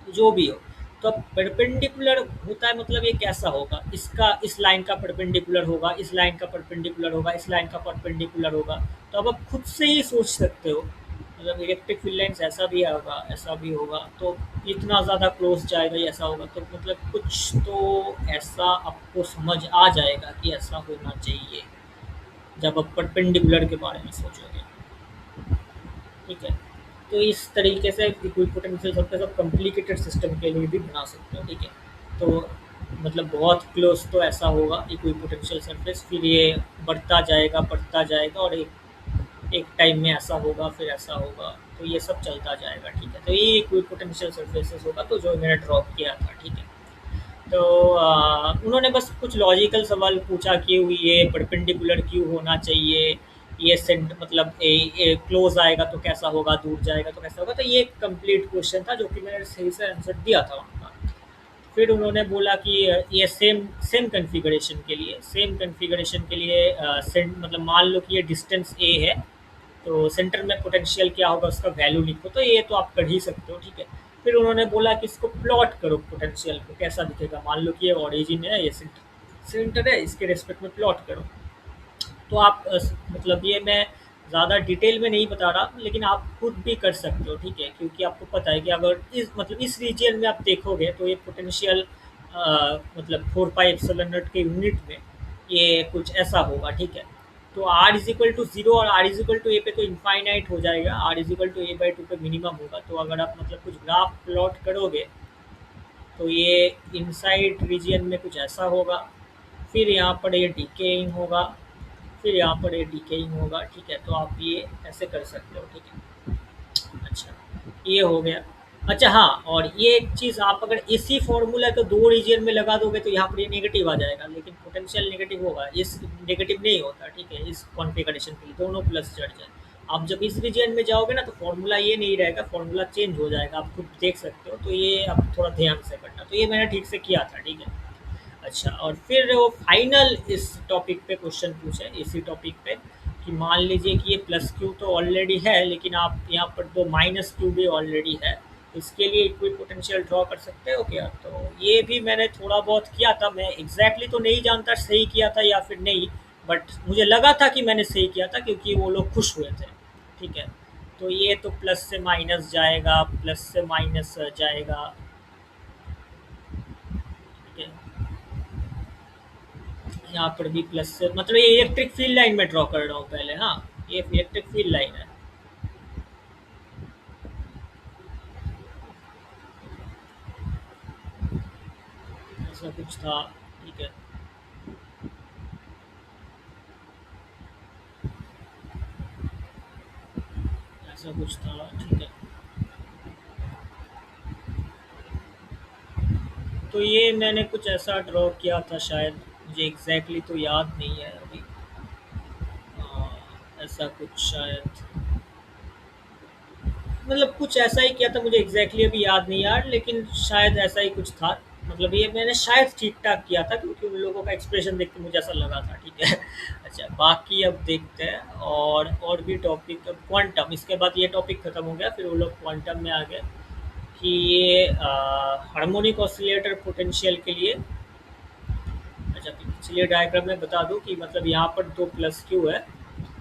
S1: जो भी हो। तो अब परपेंडिकुलर होता है मतलब ये कैसा होगा, इसका इस लाइन का परपेंडिकुलर होगा, इस लाइन का परपेंडिकुलर होगा, इस लाइन का परपेंडिकुलर होगा। तो अब आप खुद से ही सोच सकते हो, मतलब इलेक्ट्रिक फील्ड लाइन्स ऐसा भी होगा, ऐसा भी होगा, तो इतना ज़्यादा क्लोज जाएगा, ये ऐसा होगा, तो मतलब कुछ तो ऐसा आपको समझ आ जाएगा कि ऐसा होना चाहिए जब आप परपेंडिकुलर के बारे में सोचोगे, ठीक है। तो इस तरीके से इक्विपोटेंशियल सरफेस आप कॉम्प्लिकेटेड सिस्टम के लिए भी बना सकते हो, ठीक है। तो मतलब बहुत क्लोज तो ऐसा होगा इक्विपोटेंशियल सरफेस, फिर ये बढ़ता जाएगा और एक एक टाइम में ऐसा होगा, फिर ऐसा होगा, तो ये सब चलता जाएगा, ठीक है। तो ये इक्विपोटेंशियल सरफेसेस होगा, तो जो मैंने ड्रॉप किया था, ठीक है। तो उन्होंने बस कुछ लॉजिकल सवाल पूछा कि ये परपेंडिकुलर क्यों होना चाहिए, ये सेंट मतलब क्लोज आएगा तो कैसा होगा, दूर जाएगा तो कैसा होगा। तो ये एक कंप्लीट क्वेश्चन था जो कि मैंने सही से आंसर दिया था उनका। फिर उन्होंने बोला कि ये सेम सेम कन्फिगरेशन के लिए मतलब मान लो कि ये डिस्टेंस ए है, तो सेंटर में पोटेंशियल क्या होगा उसका वैल्यू लिखो, तो ये तो आप कर ही सकते हो, ठीक है। फिर उन्होंने बोला कि इसको प्लॉट करो, पोटेंशियल को कैसा दिखेगा, मान लो कि ये ओरिजिन है, ये सेंटर सेंटर है, इसके रेस्पेक्ट में प्लॉट करो। तो आप मतलब ये मैं ज़्यादा डिटेल में नहीं बता रहा, लेकिन आप खुद भी कर सकते हो, ठीक है, क्योंकि आपको पता है कि अगर इस मतलब इस रीजन में आप देखोगे तो ये पोटेंशियल मतलब 4 पाई एप्सिलॉन नॉट के यूनिट में ये कुछ ऐसा होगा, ठीक है। तो R is equal to zero और R is equal to A पे तो इनफाइनाइट हो जाएगा, R is equal to A by two पे मिनिमम होगा। तो अगर आप मतलब कुछ ग्राफ प्लॉट करोगे तो ये इनसाइड रीजन में कुछ ऐसा होगा, फिर यहाँ पर ये डिकेइंग होगा, फिर यहाँ पर ये डिकेइंग होगा, ठीक है। तो आप ये ऐसे कर सकते हो, ठीक है। अच्छा, ये हो गया। अच्छा हाँ, और ये एक चीज़, आप अगर इसी फॉर्मूला को दो रीजन में लगा दोगे तो यहाँ पर ये नेगेटिव आ जाएगा, लेकिन पोटेंशियल नेगेटिव होगा, इस नेगेटिव नहीं होता, ठीक है। इस कॉन्फ़िगरेशन के लिए दोनों प्लस चढ़ जाए। आप जब इस रीजन में जाओगे ना तो फॉर्मूला ये नहीं रहेगा, फॉर्मूला चेंज हो जाएगा, आप खुद देख सकते हो। तो ये आप थोड़ा ध्यान से करना। तो ये मैंने ठीक से किया था, ठीक है। अच्छा, और फिर वो फाइनल इस टॉपिक पे क्वेश्चन पूछे, इसी टॉपिक पे, कि मान लीजिए कि ये प्लस क्यू तो ऑलरेडी है, लेकिन आप यहाँ पर तो माइनस क्यू भी ऑलरेडी है, इसके लिए इक्वी पोटेंशियल ड्रॉ कर सकते हो क्या। तो ये भी मैंने थोड़ा बहुत किया था, मैं एग्जैक्टली तो नहीं जानता सही किया था या फिर नहीं, बट मुझे लगा था कि मैंने सही किया था क्योंकि वो लोग खुश हुए थे, ठीक है। तो ये तो प्लस से माइनस जाएगा, प्लस से माइनस जाएगा, ठीक है। यहाँ पर भी प्लस से मतलब ये इलेक्ट्रिक फील्ड लाइन में ड्रॉ कर रहा हूँ पहले, हाँ, ये इलेक्ट्रिक फील्ड लाइन है, ऐसा कुछ था, ठीक है। ऐसा कुछ था, ठीक है। तो ये मैंने कुछ ऐसा ड्रॉ किया था शायद, मुझे एग्जैक्टली तो याद नहीं है अभी। ऐसा कुछ शायद, मतलब कुछ ऐसा ही किया था, मुझे एग्जैक्टली अभी याद नहीं यार, लेकिन शायद ऐसा ही कुछ था। मतलब ये मैंने शायद ठीक ठाक किया था क्योंकि उन लोगों का एक्सप्रेशन देख के मुझे ऐसा लगा था, ठीक है। अच्छा, बाकी अब देखते हैं और भी टॉपिक। अब क्वांटम, इसके बाद ये टॉपिक ख़त्म हो गया, फिर वो लोग क्वांटम में आ गए कि ये हार्मोनिक ऑसिलेटर पोटेंशियल के लिए। अच्छा, चलिए डायग्राम में बता दूं कि मतलब यहाँ पर दो प्लस क्यू है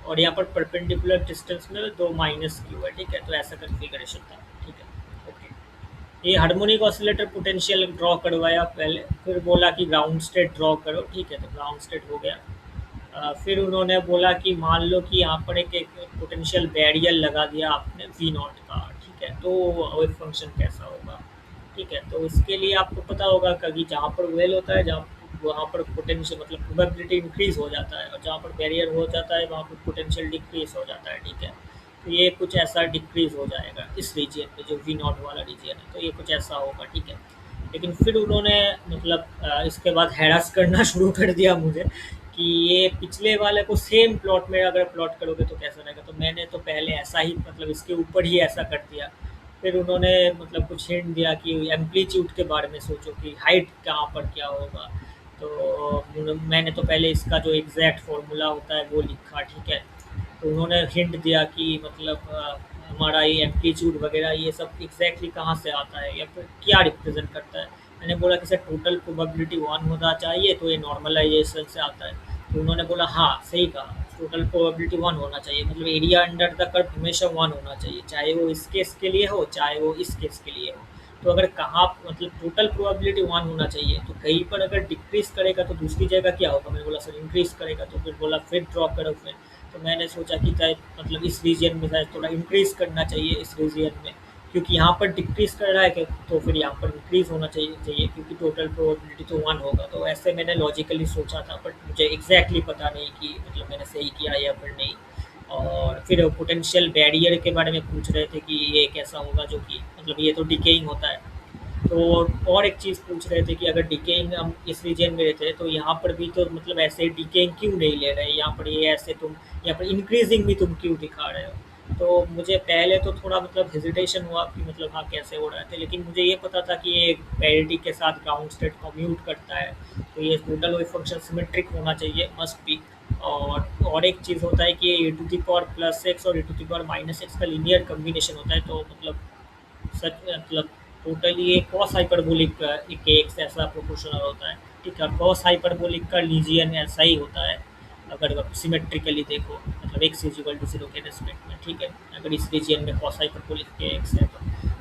S1: और यहाँ पर परपेंडिकुलर डिस्टेंस में दो माइनस क्यू है, ठीक है। तो ऐसा कन्फिगरेशन था, ठीक है, ओके। ये हार्मोनिक ऑसिलेटर पोटेंशियल ड्रॉ करवाया पहले, फिर बोला कि ग्राउंड स्टेट ड्रॉ करो, ठीक है। तो ग्राउंड स्टेट हो गया। फिर उन्होंने बोला कि मान लो कि यहाँ पर एक पोटेंशियल बैरियर लगा दिया आपने वी नॉट का, ठीक है। तो वेव फंक्शन कैसा होगा, ठीक है। तो इसके लिए आपको पता होगा कि जहाँ पर वेल होता है, जहाँ वहाँ पर पोटेंशियल मतलब प्रोबेबिलिटी इंक्रीज हो जाता है, और जहाँ पर बैरियर हो जाता है वहाँ पर पोटेंशियल डिक्रीज हो जाता है, ठीक है। तो ये कुछ ऐसा डिक्रीज हो जाएगा इस रीजन में, जो वी नॉट वाला रीजन है, तो ये कुछ ऐसा होगा, ठीक है। लेकिन फिर उन्होंने मतलब इसके बाद हैरास करना शुरू कर दिया मुझे कि ये पिछले वाले को सेम प्लॉट में अगर प्लॉट करोगे तो कैसा रहेगा। तो मैंने तो पहले ऐसा ही मतलब इसके ऊपर ही ऐसा कर दिया। फिर उन्होंने मतलब कुछ हिंट दिया कि एम्पलीट्यूड के बारे में सोचो कि हाइट कहाँ पर क्या होगा। तो मैंने तो पहले इसका जो एग्जैक्ट फॉर्मूला होता है वो लिखा, ठीक है। तो उन्होंने हिंट दिया कि मतलब हमारा ये एम्पलीट्यूड वगैरह ये सब एग्जैक्टली कहाँ से आता है या फिर क्या रिप्रेजेंट करता है। मैंने बोला कि सर टोटल प्रोबेबिलिटी वन होना चाहिए, तो ये नॉर्मलाइजेशन से आता है। तो उन्होंने बोला हाँ सही कहा, टोटल प्रोबेबिलिटी वन होना चाहिए, मतलब एरिया अंडर द कर्व हमेशा वन होना चाहिए, चाहे वो इस केस के लिए हो चाहे वो इस केस के लिए हो। तो अगर कहाँ मतलब टोटल प्रोबेबिलिटी वन होना चाहिए, तो कहीं पर अगर डिक्रीज करेगा तो दूसरी जगह क्या होगा। मैंने बोला सर इंक्रीज करेगा। तो फिर बोला फिर ड्रॉप करो फिर। तो मैंने सोचा कि शायद मतलब इस रीजन में शायद थोड़ा इंक्रीज करना चाहिए इस रीजन में, क्योंकि यहाँ पर डिक्रीज कर रहा है तो फिर यहाँ पर इंक्रीज होना चाहिए क्योंकि टोटल प्रोबेबिलिटी तो वन होगा। तो ऐसे मैंने लॉजिकली सोचा था, बट मुझे एग्जैक्टली पता नहीं कि मतलब मैंने सही किया या फिर नहीं। और फिर पोटेंशियल बैरियर के बारे में पूछ रहे थे कि ये कैसा होगा, जो कि मतलब ये तो डिकेइंग होता है। तो और एक चीज़ पूछ रहे थे कि अगर डिकेइंग हम इस रीजन में रहते हैं तो यहाँ पर भी तो मतलब ऐसे डिकेइंग क्यों नहीं ले रहे, यहाँ पर ये ऐसे तुम यहाँ पर इंक्रीजिंग भी तुम क्यों दिखा रहे हो। तो मुझे पहले तो थोड़ा मतलब हेजिटेशन हुआ कि मतलब हाँ कैसे हो रहा है, लेकिन मुझे ये पता था कि ये पैरिटी के साथ ग्राउंड स्टेट कम्यूट करता है। तो ये टोटल वेव फंक्शन सिमेट्रिक होना चाहिए, मस्ट बी। और एक चीज़ होता है कि A to the power plus X और A to the power minus X का लीनियर कम्बिनेशन होता है। तो मतलब सच मतलब टोटली ये कॉस हाइपरबोलिक के एक ऐसा प्रोपोर्शनल होता है, ठीक है। कॉस हाइपरबोलिक का लीजियन ऐसा ही होता है अगर सिमेट्रिकली देखो, मतलब X is equal to zero के रिस्पेक्ट में, ठीक है। अगर इस रीजियन में कॉस हाइपरबोलिक के एक्स है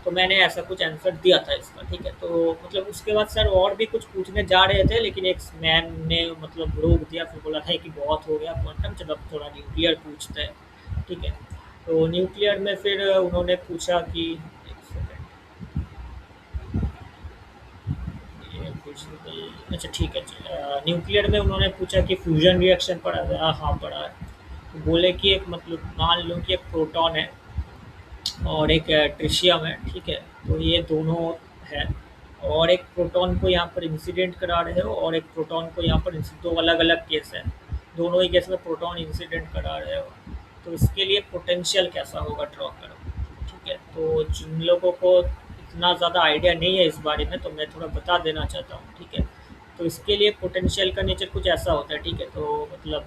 S1: तो मैंने ऐसा कुछ आंसर दिया था इसका, ठीक है। तो मतलब उसके बाद सर और भी कुछ पूछने जा रहे थे, लेकिन एक मैम ने मतलब रोक दिया, फिर बोला था कि बहुत हो गया क्वांटम, चलो अब थोड़ा न्यूक्लियर पूछते हैं, ठीक है। तो न्यूक्लियर में फिर उन्होंने पूछा कि एक सेकंड, ये अच्छा ठीक है। न्यूक्लियर में उन्होंने पूछा कि फ्यूजन रिएक्शन पढ़ा है, हाँ पढ़ा है। तो बोले कि एक मतलब मान लो कि एक प्रोटॉन है और एक ट्रिशियम है, ठीक है। तो ये दोनों है, और एक प्रोटॉन को यहाँ पर इंसिडेंट करा रहे हो और एक प्रोटॉन को यहाँ पर दो अलग अलग केस है, दोनों ही केस में प्रोटॉन इंसिडेंट करा रहे हो। तो इसके लिए पोटेंशियल कैसा होगा ड्रॉ करो, ठीक है। तो जिन लोगों को इतना ज़्यादा आइडिया नहीं है इस बारे में तो मैं थोड़ा बता देना चाहता हूँ, ठीक है। तो इसके लिए पोटेंशियल का नेचर कुछ ऐसा होता है, ठीक है। तो मतलब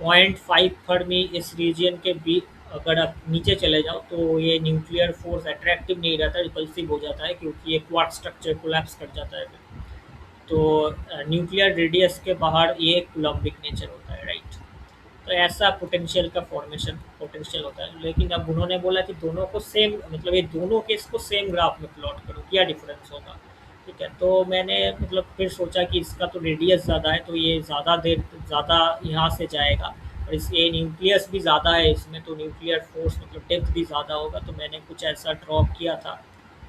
S1: 0.5 फर्मी इस रीजन के बीच अगर आप नीचे चले जाओ तो ये न्यूक्लियर फोर्स अट्रैक्टिव नहीं रहता, रिपल्सिव हो जाता है, क्योंकि ये क्वार्क स्ट्रक्चर कोलैप्स कर जाता है फिर। तो न्यूक्लियर रेडियस के बाहर ये कूलम्बिक नेचर होता है, राइट। तो ऐसा पोटेंशियल का फॉर्मेशन पोटेंशियल होता है। लेकिन अब उन्होंने बोला कि दोनों को सेम मतलब ये दोनों केस को सेम ग्राफ में प्लॉट करो, क्या डिफरेंस होगा, ठीक है। तो मैंने मतलब फिर सोचा कि इसका तो रेडियस ज़्यादा है तो ये ज़्यादा देर ज़्यादा यहाँ से जाएगा, और इस ये न्यूक्लियस भी ज़्यादा है इसमें, तो न्यूक्लियर फोर्स मतलब डेप्थ भी ज़्यादा होगा। तो मैंने कुछ ऐसा ड्रॉ किया था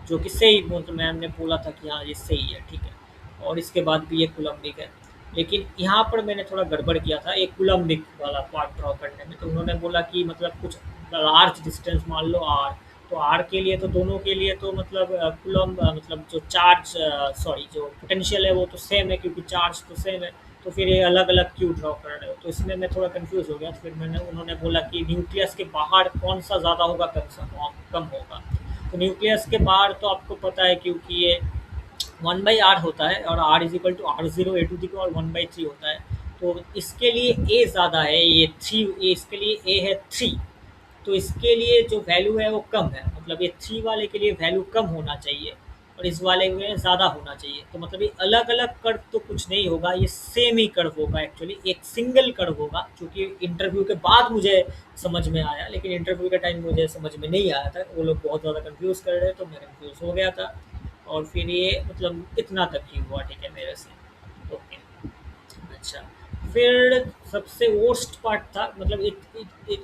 S1: जो कि सही मतलब मैम ने बोला था कि हाँ ये सही है, ठीक है। और इसके बाद भी ये कूलम्बिक है। लेकिन यहाँ पर मैंने थोड़ा गड़बड़ किया था एक कूलम्बिक वाला पार्ट ड्रॉ करने में। तो उन्होंने बोला कि मतलब कुछ लार्ज डिस्टेंस मान लो आर, तो आर के लिए तो दोनों के लिए तो मतलब कूलम्ब मतलब जो चार्ज सॉरी जो पोटेंशियल है वो तो सेम है, क्योंकि चार्ज तो सेम है। तो फिर ये अलग अलग क्यों ड्रॉ कर रहे हो। तो इसमें मैं थोड़ा कंफ्यूज हो गया। तो फिर मैंने उन्होंने बोला कि न्यूक्लियस के बाहर कौन सा ज़्यादा होगा कम सा कम होगा। तो न्यूक्लियस के बाहर तो आपको पता है क्योंकि ये 1/r होता है और r is equal to R zero A to the power 1/3 होता है। तो इसके लिए a ज़्यादा है, ये थ्री, ये इसके लिए a है 3। तो इसके लिए जो वैल्यू है वो कम है, मतलब ये 3 वाले के लिए वैल्यू कम होना चाहिए और इस वाले में ज़्यादा होना चाहिए। तो मतलब ये अलग अलग कर्व तो कुछ नहीं होगा, ये सेम ही कर्व होगा, एक्चुअली एक सिंगल कर्व होगा, क्योंकि इंटरव्यू के बाद मुझे समझ में आया, लेकिन इंटरव्यू के टाइम मुझे समझ में नहीं आया था। वो लोग बहुत ज़्यादा कंफ्यूज कर रहे थे तो मैं कंफ्यूज हो गया था। और फिर ये मतलब इतना तक ही हुआ, ठीक है मेरे से, ओके। अच्छा, फिर सबसे वर्स्ट पार्ट था मतलब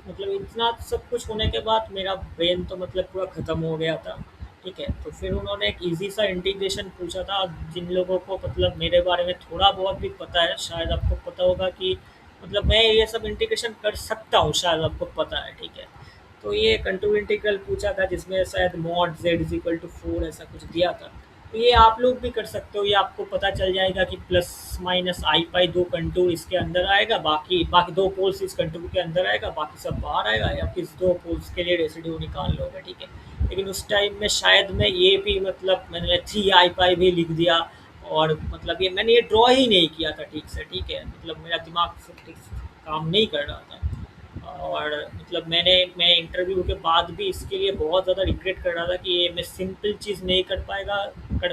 S1: मतलब इतना सब कुछ होने के बाद मेरा ब्रेन तो मतलब पूरा ख़त्म हो गया था। ठीक है, तो फिर उन्होंने एक ईज़ी सा इंटीग्रेशन पूछा था। जिन लोगों को मतलब मेरे बारे में थोड़ा बहुत भी पता है, शायद आपको पता होगा कि मतलब मैं ये सब इंटीग्रेशन कर सकता हूँ, शायद आपको पता है, ठीक है। तो ये कंटूर इंटीग्रल पूछा था जिसमें शायद mod z is equal to 4 ऐसा कुछ दिया था। तो ये आप लोग भी कर सकते हो, ये आपको पता चल जाएगा कि प्लस माइनस आई पाई दो कंटूर इसके अंदर आएगा, बाकी बाकी दो पोल्स इस कंटूर के अंदर आएगा, बाकी सब बाहर आएगा, या किस दो पोल्स के लिए रेसिड्यू निकाल लोगे, ठीक है। लेकिन उस टाइम में शायद मैं ये भी मतलब मैंने थ्री आई पाई भी लिख दिया, और मतलब ये मैंने ये ड्रॉ ही नहीं किया था ठीक से, ठीक है, मतलब मेरा दिमाग से ठीक से काम नहीं कर रहा था। और मतलब मैं इंटरव्यू के बाद भी इसके लिए बहुत ज़्यादा रिग्रेट कर रहा था कि ये मैं सिंपल चीज़ नहीं कर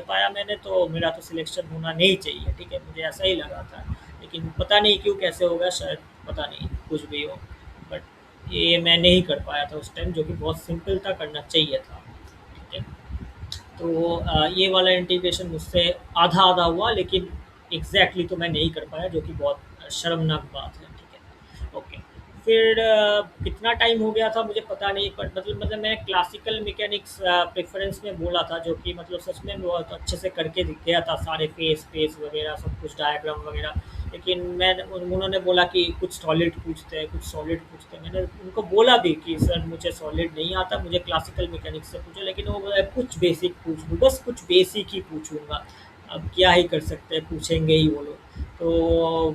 S1: पाया मैंने, तो मेरा तो सिलेक्शन होना नहीं चाहिए, ठीक है, मुझे ऐसा ही लगा था। लेकिन पता नहीं क्यों कैसे होगा, शायद पता नहीं कुछ भी हो, बट ये मैं नहीं कर पाया था उस टाइम, जो कि बहुत सिंपल था, करना चाहिए था, ठीक है। तो ये वाला इंटीग्रेशन मुझसे आधा आधा हुआ, लेकिन एग्जैक्टली तो मैं नहीं कर पाया, जो कि बहुत शर्मनाक बात है, ठीक है। ओके, फिर कितना टाइम हो गया था मुझे पता नहीं, पर मतलब मैंने क्लासिकल मैकेनिक्स प्रेफरेंस में बोला था, जो कि मतलब सच में बहुत अच्छे से करके दिख गया था, सारे फेस फेस वगैरह सब कुछ डायग्राम वगैरह। लेकिन मैं उन्होंने बोला कि कुछ सॉलिड पूछते हैं, कुछ सॉलिड पूछते हैं। मैंने उनको बोला भी कि सर मुझे सॉलिड नहीं आता, मुझे क्लासिकल मैकेनिक्स से पूछो, लेकिन वो बोला कुछ बेसिक पूछ लूँ, बस कुछ बेसिक ही पूछूंगा। अब क्या ही कर सकते हैं, पूछेंगे ही वो लोग। तो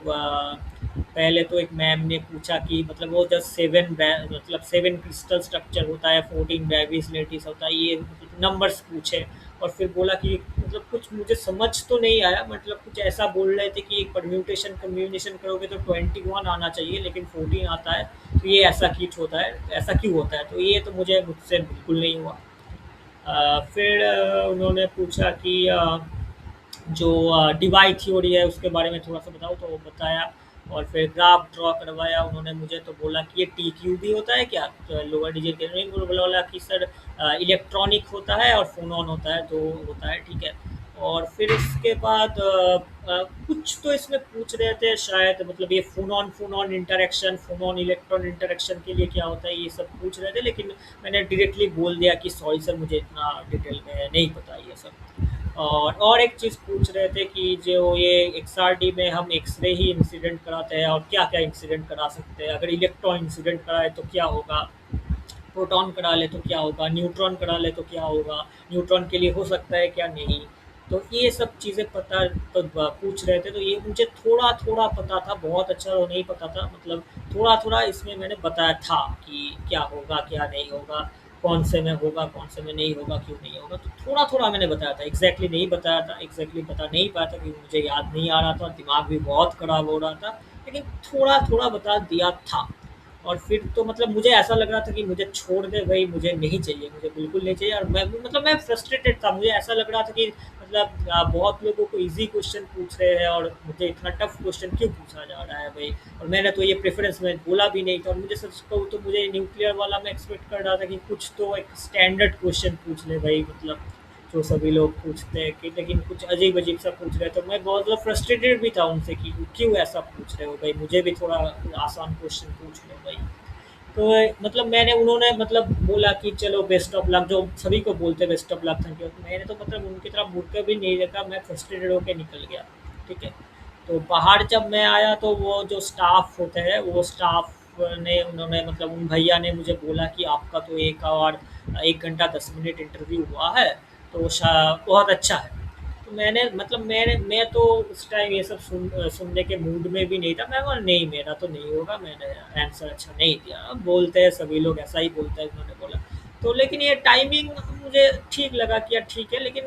S1: पहले तो एक मैम ने पूछा कि मतलब वो जस्ट मतलब 7 क्रिस्टल स्ट्रक्चर होता है, 14 बेबिस लेटिस होता है, ये नंबर्स पूछे। और फिर बोला कि मतलब कुछ मुझे समझ तो नहीं आया, मतलब कुछ ऐसा बोल रहे थे कि परम्यूटेशन कम्बिनेशन करोगे तो 21 आना चाहिए, लेकिन 14 आता है, तो ये ऐसा किट होता है, ऐसा क्यों होता है, तो ये तो मुझसे बिल्कुल नहीं हुआ। फिर उन्होंने पूछा कि जो डिवाइड थ्योरी है उसके बारे में थोड़ा सा बताओ, तो वो बताया। और फिर ग्राफ ड्रॉ करवाया उन्होंने मुझे, तो बोला कि ये टी क्यू भी होता है क्या, तो लोअर डिजिट के नहीं, बोला कि सर इलेक्ट्रॉनिक होता है और फोनॉन होता है, तो होता है, ठीक है। और फिर इसके बाद कुछ तो इसमें पूछ रहे थे शायद, मतलब ये फोनॉन फोनॉन इंटरेक्शन, फोनॉन इलेक्ट्रॉन इंटरेक्शन के लिए क्या होता है, ये सब पूछ रहे थे। लेकिन मैंने डायरेक्टली बोल दिया कि सॉरी सर, मुझे इतना डिटेल में नहीं पता ये सब। और एक चीज़ पूछ रहे थे कि जो ये एक्सआरडी में हम एक्सरे ही इंसिडेंट कराते हैं, और क्या क्या इंसिडेंट करा सकते हैं, अगर इलेक्ट्रॉन इंसिडेंट कराए तो क्या होगा, प्रोटॉन करा ले तो क्या होगा, न्यूट्रॉन करा ले तो क्या होगा, न्यूट्रॉन के लिए हो सकता है क्या नहीं। तो ये सब चीज़ें पता तो पूछ रहे थे, तो ये मुझे थोड़ा थोड़ा पता था, बहुत अच्छा तो नहीं पता था, मतलब थोड़ा थोड़ा इसमें मैंने बताया था कि क्या होगा क्या नहीं होगा, कौन से में होगा कौन से में नहीं होगा, क्यों नहीं होगा, तो थोड़ा थोड़ा मैंने बताया था, एग्जैक्टली नहीं बताया था, एग्जैक्टली बता नहीं पाया था क्योंकि मुझे याद नहीं आ रहा था, दिमाग भी बहुत ख़राब हो रहा था। लेकिन थोड़ा थोड़ा बता दिया था। और फिर तो मतलब मुझे ऐसा लग रहा था कि मुझे छोड़ दे भाई, मुझे नहीं चाहिए, मुझे बिल्कुल नहीं चाहिए। और मैं फ्रस्ट्रेटेड था, मुझे ऐसा लग रहा था कि मतलब बहुत लोगों को इजी क्वेश्चन पूछ रहे हैं और मुझे इतना टफ क्वेश्चन क्यों पूछा जा रहा है भाई। और मैंने तो ये प्रेफरेंस में बोला भी नहीं था, और मुझे सच कहूँ तो मुझे न्यूक्लियर वाला मैं एक्सपेक्ट कर रहा था कि कुछ तो एक स्टैंडर्ड क्वेश्चन पूछ ले भाई, मतलब जो सभी लोग पूछते हैं कि, लेकिन कुछ अजीब अजीब सा पूछ रहे, तो मैं बहुत ज़्यादा फ्रस्ट्रेटेड भी था उनसे कि क्यों ऐसा पूछ रहे हो भाई, मुझे भी थोड़ा आसान क्वेश्चन पूछ लो भाई। तो मतलब मैंने उन्होंने मतलब बोला कि चलो बेस्ट ऑफ लक, जो सभी को बोलते हैं best of luck thank you, मैंने तो मतलब उनकी तरफ मुड़ के भी नहीं देखा, मैं फ्रस्ट्रेटेड होकर निकल गया, ठीक है। तो बाहर जब मैं आया तो वो जो स्टाफ होते हैं, वो स्टाफ ने उन्होंने मतलब उन भैया ने मुझे बोला कि आपका तो 1 घंटा 10 मिनट इंटरव्यू हुआ है, तो बहुत अच्छा है। तो मैं तो उस टाइम ये सब सुनने के मूड में भी नहीं था। मैं बोला नहीं, मेरा तो नहीं होगा, मैंने आंसर अच्छा नहीं दिया। अब बोलते हैं सभी लोग ऐसा ही बोलते हैं, उन्होंने बोला। तो लेकिन ये टाइमिंग मुझे ठीक लगा कि यार ठीक है, लेकिन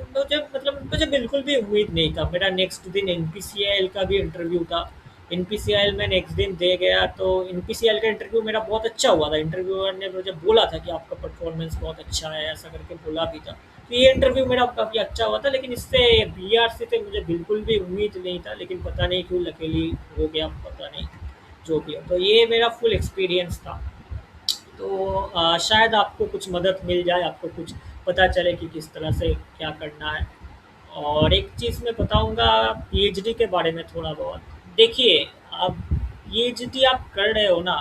S1: मुझे बिल्कुल भी उम्मीद नहीं था। मेरा नेक्स्ट दिन एनपीसीआईएल का भी इंटरव्यू था। एनपीसीआईएल मैं नेक्स्ट दिन दे गया, तो एनपीसीआईएल का इंटरव्यू मेरा बहुत अच्छा हुआ था। इंटरव्यूअर ने मुझे बोला था कि आपका परफॉर्मेंस बहुत अच्छा है, ऐसा करके बोला भी था। तो ये इंटरव्यू मेरा काफ़ी अच्छा हुआ था, लेकिन इससे बीआरसी से मुझे बिल्कुल भी उम्मीद नहीं था, लेकिन पता नहीं क्यों लकीली हो गया, पता नहीं जो भी हो। तो ये मेरा फुल एक्सपीरियंस था। तो शायद आपको कुछ मदद मिल जाए, आपको कुछ पता चले कि किस तरह से क्या करना है। और एक चीज़ मैं बताऊंगा पीएचडी के बारे में थोड़ा बहुत। देखिए, अब पीएचडी आप कर रहे हो ना,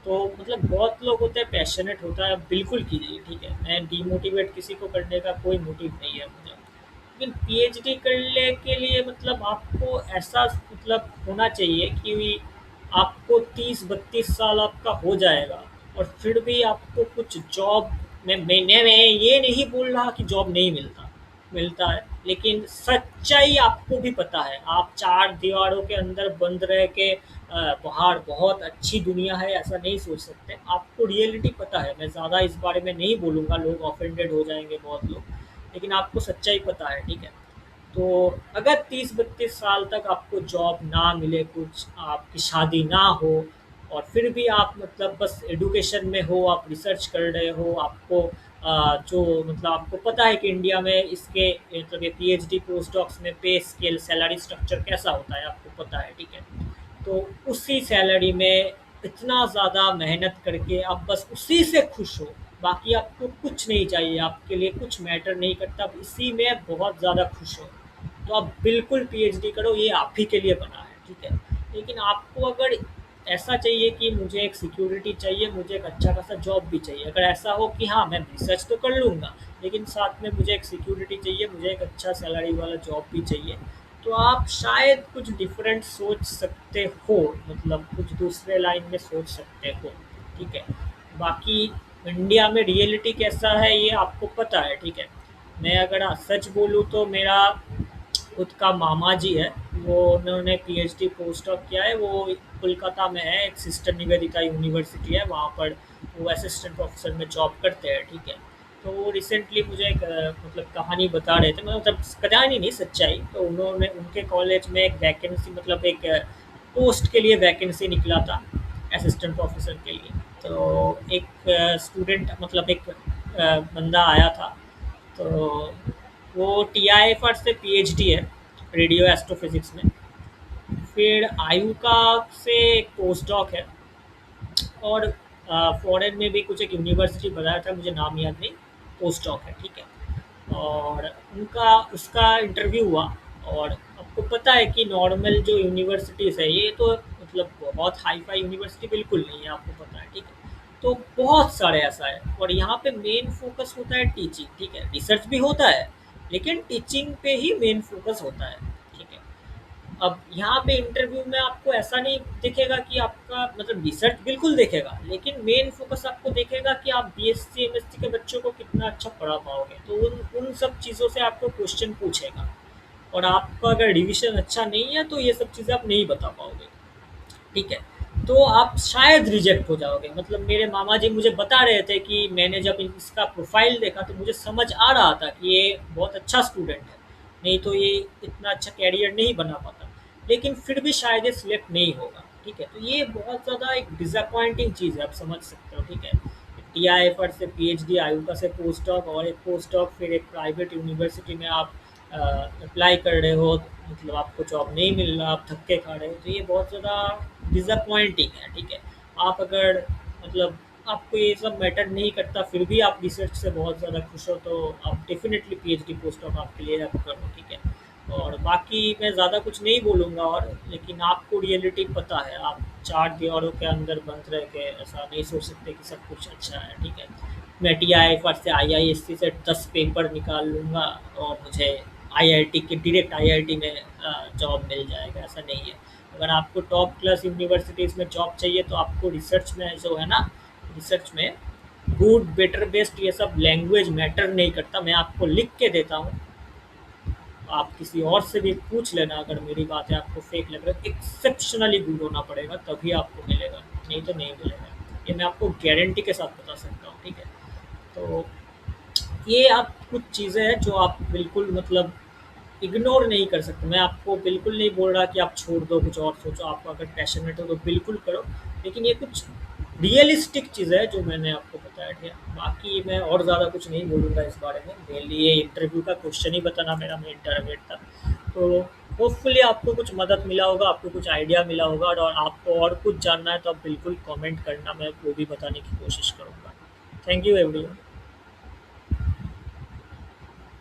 S1: तो मतलब बहुत लोग होते हैं पैशनेट होता है, बिल्कुल कीजिए, ठीक है, मैं डीमोटिवेट किसी को करने का कोई मोटिव नहीं है मुझे। लेकिन पीएचडी करने के लिए मतलब आपको ऐसा मतलब होना चाहिए कि आपको 30-32 साल आपका हो जाएगा और फिर भी आपको कुछ जॉब मैं ये नहीं बोल रहा कि जॉब नहीं मिलता, मिलता है, लेकिन सच्चाई आपको भी पता है। आप चार दीवारों के अंदर बंद रह के बाहर बहुत अच्छी दुनिया है ऐसा नहीं सोच सकते। आपको रियलिटी पता है, मैं ज़्यादा इस बारे में नहीं बोलूँगा, लोग ऑफेंडेड हो जाएंगे बहुत लोग, लेकिन आपको सच्चाई पता है, ठीक है। तो अगर 30-32 साल तक आपको जॉब ना मिले, कुछ आपकी शादी ना हो और फिर भी आप मतलब बस एडुकेशन में हो, आप रिसर्च कर रहे हो, आपको जो मतलब आपको पता है कि इंडिया में इसके मतलब ये पीएचडी पोस्ट डॉक्स में पे स्केल सैलरी स्ट्रक्चर कैसा होता है आपको पता है, ठीक है। तो उसी सैलरी में इतना ज़्यादा मेहनत करके आप बस उसी से खुश हो, बाकी आपको कुछ नहीं चाहिए, आपके लिए कुछ मैटर नहीं करता, आप इसी में बहुत ज़्यादा खुश हो, तो आप बिल्कुल पीएचडी करो, ये आप ही के लिए बना है, ठीक है। लेकिन आपको अगर ऐसा चाहिए कि मुझे एक सिक्योरिटी चाहिए, मुझे एक अच्छा खासा जॉब भी चाहिए, अगर ऐसा हो कि हाँ मैं रिसर्च तो कर लूँगा लेकिन साथ में मुझे एक सिक्योरिटी चाहिए, मुझे एक अच्छा सैलरी वाला जॉब भी चाहिए, तो आप शायद कुछ डिफरेंट सोच सकते हो, मतलब कुछ दूसरे लाइन में सोच सकते हो, ठीक है। बाकी इंडिया में रियलिटी कैसा है ये आपको पता है, ठीक है। मैं अगर सच बोलूँ तो मेरा खुद का मामा जी है, वो उन्होंने पीएचडी पोस्ट डॉक किया है, वो कोलकाता में है, एक सिस्टर निवेदिता यूनिवर्सिटी है वहाँ पर, वो असिस्टेंट प्रोफेसर में जॉब करते हैं, ठीक है। तो वो रिसेंटली मुझे एक मतलब कहानी बता रहे थे, मतलब कहानी नहीं सच्चाई, तो उन्होंने उनके कॉलेज में एक वैकेंसी मतलब एक पोस्ट के लिए वैकेंसी निकला था असिस्टेंट प्रोफेसर के लिए। तो एक स्टूडेंट मतलब एक बंदा आया था, तो वो टीआईएफआर से पीएचडी है रेडियो एस्ट्रोफिजिक्स में, फिर आयुका से एक पोस्ट डॉक है, और फॉरेन में भी कुछ एक यूनिवर्सिटी बताया था, मुझे नाम याद नहीं, पोस्ट डॉक है, ठीक है। और उनका उसका इंटरव्यू हुआ, और आपको पता है कि नॉर्मल जो यूनिवर्सिटीज़ है ये तो मतलब बहुत हाई फाई यूनिवर्सिटी बिल्कुल नहीं है, आपको पता है, ठीक है। तो बहुत सारे ऐसा है, और यहाँ पे मेन फोकस होता है टीचिंग, ठीक है, रिसर्च भी होता है लेकिन टीचिंग पे ही मेन फोकस होता है, ठीक है। अब यहाँ पे इंटरव्यू में आपको ऐसा नहीं दिखेगा कि आपका मतलब रिसर्च बिल्कुल देखेगा, लेकिन मेन फोकस आपको देखेगा कि आप बीएससी एमएससी के बच्चों को कितना अच्छा पढ़ा पाओगे, तो उन उन सब चीज़ों से आपको क्वेश्चन पूछेगा, और आपका अगर डिवीजन अच्छा नहीं है तो ये सब चीज़ें आप नहीं बता पाओगे, ठीक है। तो आप शायद रिजेक्ट हो जाओगे, मतलब मेरे मामा जी मुझे बता रहे थे कि मैंने जब इसका प्रोफाइल देखा तो मुझे समझ आ रहा था कि ये बहुत अच्छा स्टूडेंट है, नहीं तो ये इतना अच्छा कैरियर नहीं बना पाता, लेकिन फिर भी शायद ये सिलेक्ट नहीं होगा, ठीक है। तो ये बहुत ज़्यादा एक डिसअपॉइंटिंग चीज़ है, आप समझ सकते हो, ठीक है। टीआईएफआर से पीएचडी, आयुका से पोस्ट डॉक, और एक पोस्ट डॉक फिर एक प्राइवेट यूनिवर्सिटी में आप अप्लाई कर रहे हो, मतलब आपको जॉब नहीं मिल रहा, आप धक्के खा रहे हो, तो ये बहुत ज़्यादा डिसअपॉइंटिंग है, ठीक है। आप अगर मतलब आपको ये सब मैटर नहीं करता फिर भी आप रिसर्च से बहुत ज़्यादा खुश हो, तो आप डेफिनेटली पीएचडी पोस्ट डॉक आपके लिए आप करो, ठीक है। और बाकी मैं ज़्यादा कुछ नहीं बोलूँगा, और लेकिन आपको रियलिटी पता है, आप चार दीवारों के अंदर बंद रह के ऐसा नहीं सोच सकते कि सब कुछ अच्छा है, ठीक है। मैं टीआईएफआर से आईआईएससी से 10 पेपर निकाल लूँगा और मुझे आईआईटी के डायरेक्ट आईआईटी में जॉब मिल जाएगा, ऐसा नहीं है। अगर आपको टॉप क्लास यूनिवर्सिटीज़ में जॉब चाहिए तो आपको रिसर्च में जो है ना, रिसर्च में गुड बेटर बेस्ट ये सब लैंग्वेज मैटर नहीं करता, मैं आपको लिख के देता हूँ, आप किसी और से भी पूछ लेना, अगर मेरी बातें आपको फेक लग रहा है, एक्सेप्शनली गुड होना पड़ेगा तभी आपको मिलेगा, नहीं तो नहीं मिलेगा, ये मैं आपको गारंटी के साथ बता सकता हूँ, ठीक है। तो ये आप कुछ चीज़ें हैं जो आप बिल्कुल मतलब इग्नोर नहीं कर सकते, मैं आपको बिल्कुल नहीं बोल रहा कि आप छोड़ दो कुछ और सोचो, आपको अगर पैशनेट हो तो बिल्कुल करो, लेकिन ये कुछ रियलिस्टिक चीज़ है जो मैंने आपको बताया, ठीक है। बाकी मैं और ज़्यादा कुछ नहीं बोलूँगा इस बारे में, मेरे लिए इंटरव्यू का क्वेश्चन ही बताना मेरा मेन टारगेट था। तो होपफुली आपको कुछ मदद मिला होगा, आपको कुछ आइडिया मिला होगा, और आपको और कुछ जानना है तो आप बिल्कुल कमेंट करना, मैं वो भी बताने की कोशिश करूँगा। Thank you everyone.